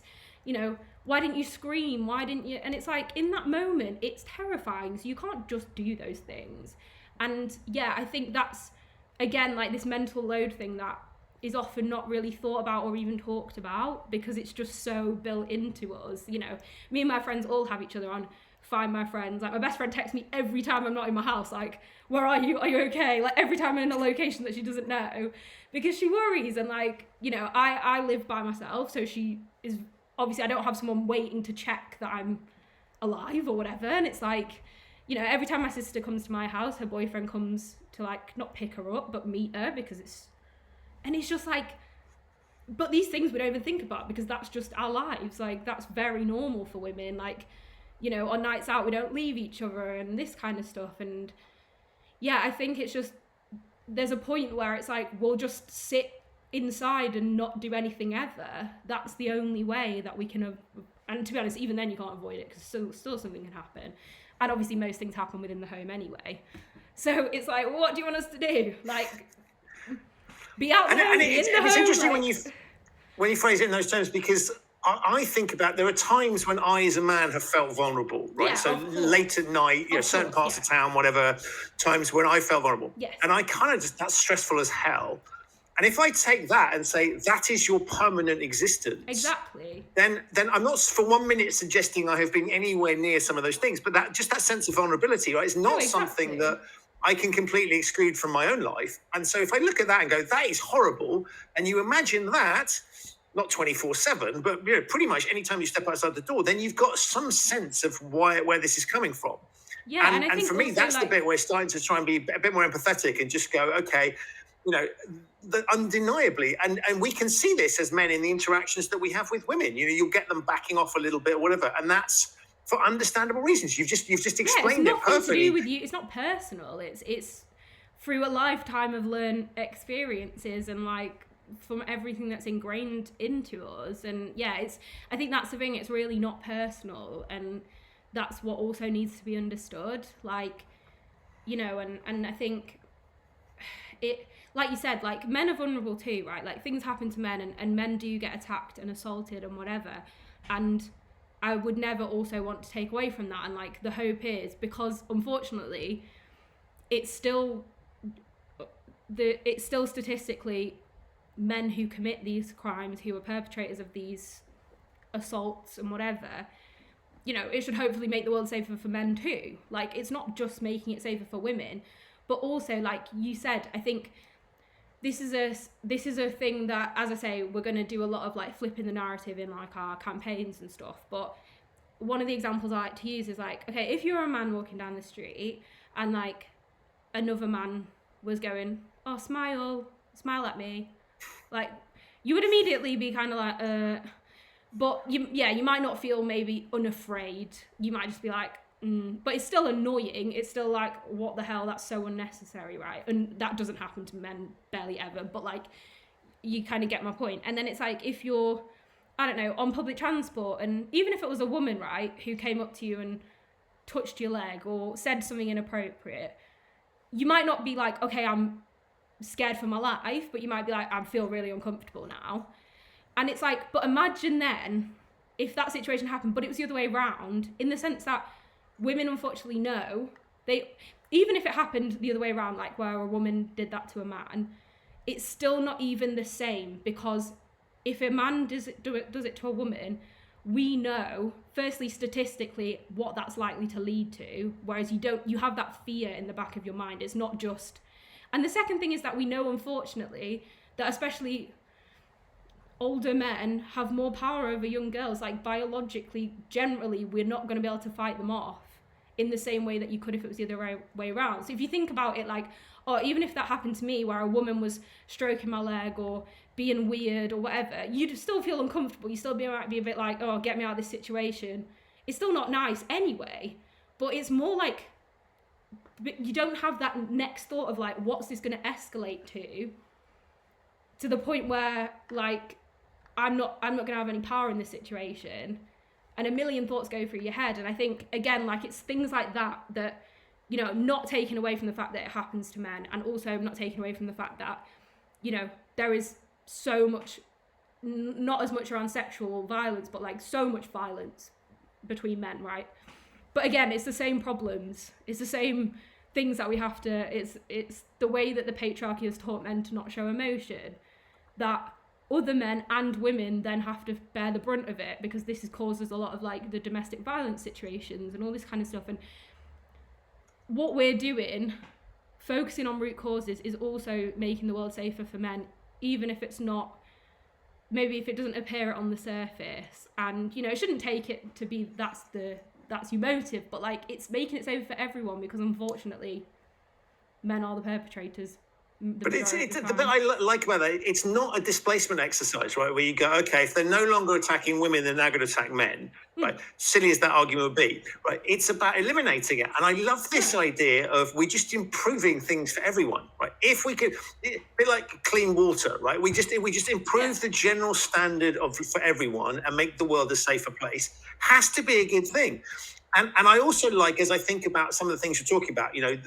why didn't you scream? Why didn't you? And it's like, in that moment, it's terrifying. So you can't just do those things. And yeah, I think that's, again, like this mental load thing that is often not really thought about or even talked about, because it's just so built into us. You know, me and my friends all have each other on Find My Friends. Like, my best friend texts me every time I'm not in my house, like, where are you? Are you okay? Like, every time I'm in a location that she doesn't know, because she worries. And like, you know, I live by myself, so she is, obviously I don't have someone waiting to check that I'm alive or whatever. And it's like, you know, every time my sister comes to my house, her boyfriend comes to like not pick her up but meet her, because it's just like, but these things we don't even think about because that's just our lives. Like, that's very normal for women. Like, you know, on nights out we don't leave each other and this kind of stuff. And yeah, I think it's just, there's a point where it's like, we'll just sit inside and not do anything ever. That's the only way that we can and to be honest, even then you can't avoid it, because still something can happen. And obviously most things happen within the home anyway. So it's like, what do you want us to do? Like, be out there in the home. It's interesting like, when you phrase it in those terms, because I think about, there are times when I as a man have felt vulnerable, right? Yeah, so late at night, you know, certain parts of town, whatever, times when I felt vulnerable. Yes. And I kind of just, that's stressful as hell. And if I take that and say, that is your permanent existence. Exactly. Then I'm not for 1 minute suggesting I have been anywhere near some of those things, but that sense of vulnerability, right, is not something that I can completely exclude from my own life. And so if I look at that and go, that is horrible, and you imagine that, not 24/7, but you know, pretty much anytime you step outside the door, then you've got some sense of where this is coming from. Yeah, and I think for me, that's the bit where we're starting to try and be a bit more empathetic and just go, okay, you know, undeniably, and we can see this as men in the interactions that we have with women. You know, you'll get them backing off a little bit or whatever, and that's for understandable reasons. You've just explained it perfectly. It's nothing to do with you. It's not personal. It's through a lifetime of learned experiences and like from everything that's ingrained into us. And yeah, I think that's the thing. It's really not personal, and that's what also needs to be understood. Like, you know, and I think it, like you said, like men are vulnerable too, right? Like things happen to men, and men do get attacked and assaulted and whatever. And I would never also want to take away from that. And like the hope is, because unfortunately it's still statistically men who commit these crimes, who are perpetrators of these assaults and whatever, you know, it should hopefully make the world safer for men too. Like, it's not just making it safer for women, but also, like you said, I think this is a thing that, as I say, we're going to do a lot of like flipping the narrative in like our campaigns and stuff. But one of the examples I like to use is like, okay, if you're a man walking down the street and like another man was going, oh, smile at me, like you would immediately be kind of like, but you might not feel maybe unafraid. You might just be like, but it's still annoying. It's still like, what the hell? That's so unnecessary, right? And that doesn't happen to men barely ever, but like, you kind of get my point. And then it's like, if you're, I don't know, on public transport, and even if it was a woman, right, who came up to you and touched your leg or said something inappropriate, you might not be like, okay, I'm scared for my life, but you might be like, I feel really uncomfortable now. And it's like, but imagine then if that situation happened, but it was the other way around, in the sense that women unfortunately know, even if it happened the other way around, like where a woman did that to a man, it's still not even the same, because if a man does it to a woman, we know, firstly, statistically, what that's likely to lead to, whereas you have that fear in the back of your mind. It's not just, and the second thing is that we know, unfortunately, that especially older men have more power over young girls. Like, biologically, generally, we're not going to be able to fight them off in the same way that you could if it was the other way around. So if you think about it, like, or even if that happened to me where a woman was stroking my leg or being weird or whatever, you'd still feel uncomfortable. You still might be a bit like, oh, get me out of this situation. It's still not nice anyway, but it's more like you don't have that next thought of like, what's this going to escalate to the point where like I'm not going to have any power in this situation, and a million thoughts go through your head. And I think again, like, it's things like that, you know, not taken away from the fact that it happens to men, and also not taken away from the fact that, you know, there is so much, not as much around sexual violence, but like so much violence between men, right? But again, it's the same problems, it's the same things that we have to, it's the way that the patriarchy has taught men to not show emotion, that other men and women then have to bear the brunt of it, because this causes a lot of like the domestic violence situations and all this kind of stuff. And what we're doing, focusing on root causes, is also making the world safer for men, even if it's not, maybe if it doesn't appear on the surface. And, you know, it shouldn't take it to be that's your motive, but like, it's making it safer for everyone, because unfortunately men are the perpetrators. But it's the bit I like about that, it's not a displacement exercise, right? Where you go, okay, if they're no longer attacking women, they're now going to attack men, right? Silly as that argument would be, right? It's about eliminating it. And I love this idea of we're just improving things for everyone, right? If we could, a bit like clean water, right? We just improve the general standard for everyone and make the world a safer place. Has to be a good thing. And I also like, as I think about some of the things you're talking about, you know,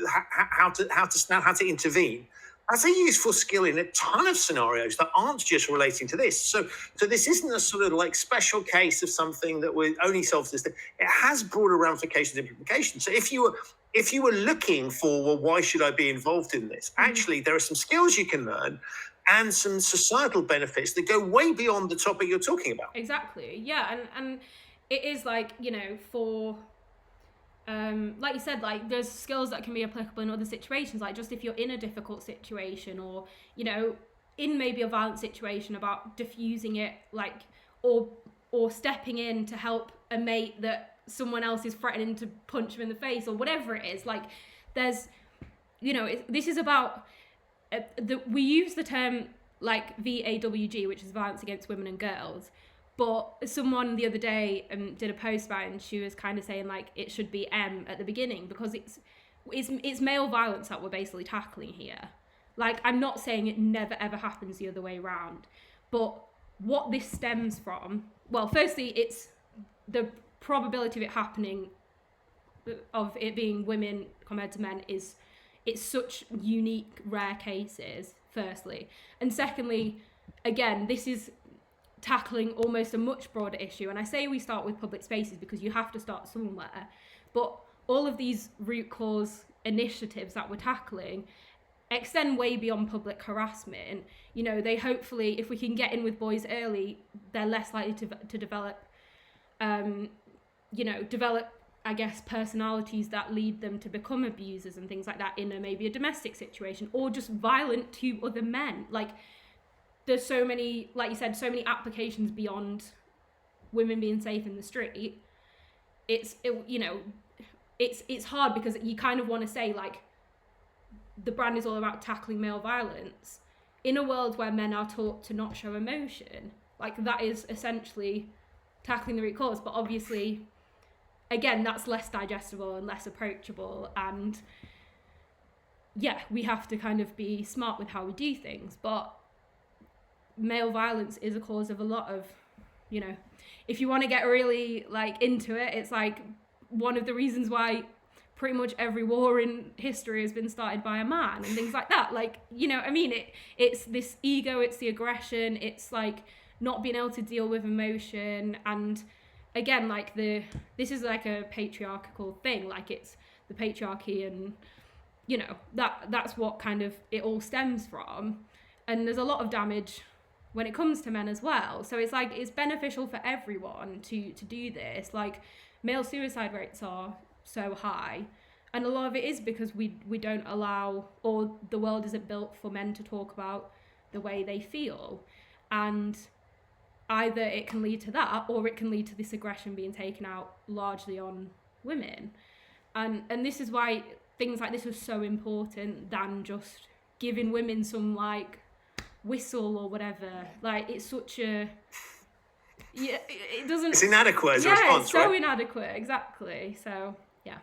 how to intervene. That's a useful skill in a ton of scenarios that aren't just relating to this. So this isn't a sort of like special case of something that we only solves this thing. It has broader ramifications and implications. So if you were looking for, well, why should I be involved in this? Actually, there are some skills you can learn and some societal benefits that go way beyond the topic you're talking about. Exactly. Yeah. And it is like, you know, for like you said, like there's skills that can be applicable in other situations, like just if you're in a difficult situation, or, you know, in maybe a violent situation, about diffusing it, like, or stepping in to help a mate that someone else is threatening to punch him in the face, or whatever it is. Like, there's, you know, this is about we use the term like VAWG, which is violence against women and girls. But someone the other day did a post about it, and she was kind of saying like it should be M at the beginning, because it's male violence that we're basically tackling here. Like, I'm not saying it never ever happens the other way around, but what this stems from, well, firstly, it's the probability of it happening, of it being women compared to men, it's such unique, rare cases, firstly. And secondly, again, this is tackling almost a much broader issue. And I say we start with public spaces because you have to start somewhere, but all of these root cause initiatives that we're tackling extend way beyond public harassment. You know, they hopefully, if we can get in with boys early, they're less likely to develop, I guess, personalities that lead them to become abusers and things like that in maybe a domestic situation, or just violent to other men. Like, there's so many, like you said, so many applications beyond women being safe in the street. It's hard because you kind of want to say like the brand is all about tackling male violence in a world where men are taught to not show emotion. Like, that is essentially tackling the root cause. But obviously, again, that's less digestible and less approachable. And yeah, we have to kind of be smart with how we do things. But male violence is a cause of a lot of, you know, if you want to get really like into it, it's like one of the reasons why pretty much every war in history has been started by a man and things like that. Like, you know, I mean, it's this ego, it's the aggression, it's like not being able to deal with emotion. And again, like this is like a patriarchal thing, like it's the patriarchy, and you know, that's what kind of it all stems from. And there's a lot of damage when it comes to men as well. So it's like, it's beneficial for everyone to do this. Like, male suicide rates are so high, and a lot of it is because we don't allow, or the world isn't built for men to talk about the way they feel. And either it can lead to that, or it can lead to this aggression being taken out largely on women. And this is why things like this are so important than just giving women some like whistle or whatever. Like it's such a it doesn't. It's inadequate as a response, it's so right? inadequate, exactly. So yeah.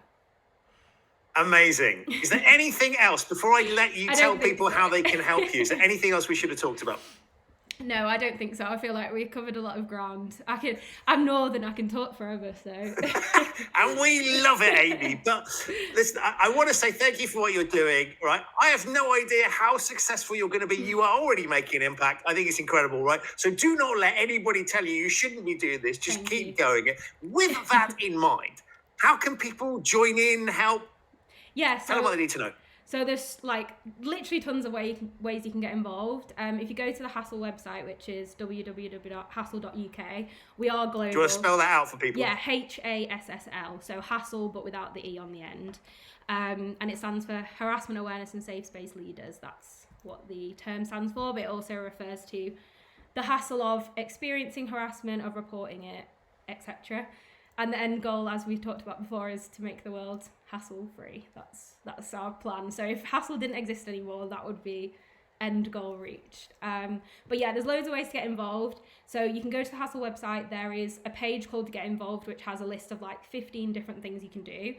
Amazing. Is there anything else before I let you tell people so. how they can help you? Is there anything else we should have talked about? No, I don't think so. I feel like we covered a lot of ground. I'm northern, I can talk forever, so. And we love it, Amy. But listen, I want to say thank you for what you're doing, right? I have no idea how successful you're going to be. You are already making an impact. I think it's incredible, right? So do not let anybody tell you shouldn't be doing this. Just keep going. With that in mind, how can people join in, help? Yeah, Tell them what they need to know. So there's like literally tons of ways you can get involved. If you go to the HASSL website, which is www.hassl.uk, we are global. Do you want to spell that out for people? Yeah, HASSL. So HASSL, but without the E on the end. And it stands for Harassment Awareness and Safe Space Leaders. That's what the term stands for, but it also refers to the hassle of experiencing harassment, of reporting it, etc. And the end goal, as we've talked about before, is to make the world hassle-free. That's our plan. So if hassle didn't exist anymore, that would be end goal reached. But yeah, there's loads of ways to get involved. So you can go to the HASSL website. There is a page called Get Involved, which has a list of like 15 different things you can do.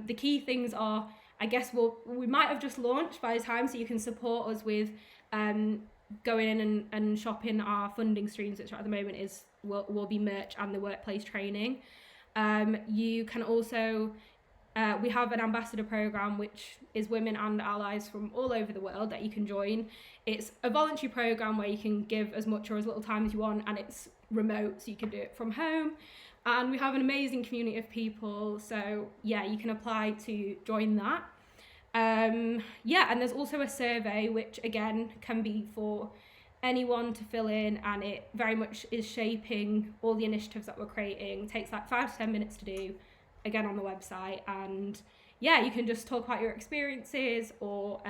The key things are, I guess, we might have just launched by the time, so you can support us with going in and shopping our funding streams, which at the moment will be merch and the workplace training. You can also, we have an ambassador program, which is women and allies from all over the world that you can join. It's a voluntary program where you can give as much or as little time as you want, and it's remote, so you can do it from home. And we have an amazing community of people, so yeah, you can apply to join that. And there's also a survey, which again can be for anyone to fill in, and it very much is shaping all the initiatives that we're creating. It takes like 5 to 10 minutes to do, again on the website, and yeah, you can just talk about your experiences or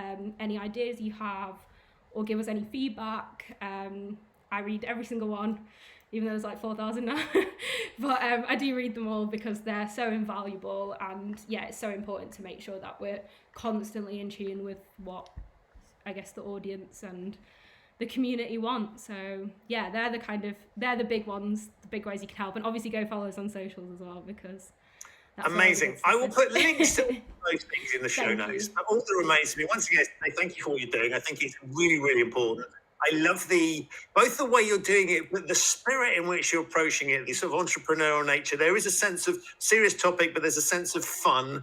any ideas you have, or give us any feedback. I read every single one, even though there's like 4,000 now. But I do read them all because they're so invaluable, and yeah, it's so important to make sure that we're constantly in tune with what I guess the audience and the community want. So yeah, they're the big ones, the big ways you can help. And obviously go follow us on socials as well, because that's amazing. I will put links to those things in the show notes. But all that remains to me, once again, thank you for what you're doing. I think it's really, really important. I love both the way you're doing it, but the spirit in which you're approaching it, the sort of entrepreneurial nature. There is a sense of serious topic, but there's a sense of fun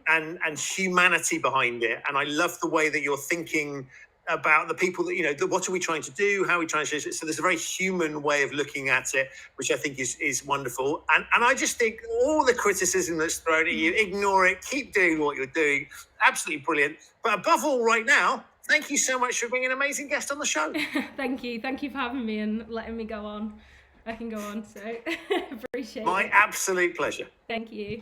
and humanity behind it. And I love the way that you're thinking about the people that, what are we trying to do? How are we trying to change it? So there's a very human way of looking at it, which I think is wonderful. And I just think all the criticism that's thrown at you, ignore it, keep doing what you're doing. Absolutely brilliant. But above all, right now, thank you so much for being an amazing guest on the show. Thank you for having me and letting me go on. I can go on, so appreciate it. My absolute pleasure. Thank you.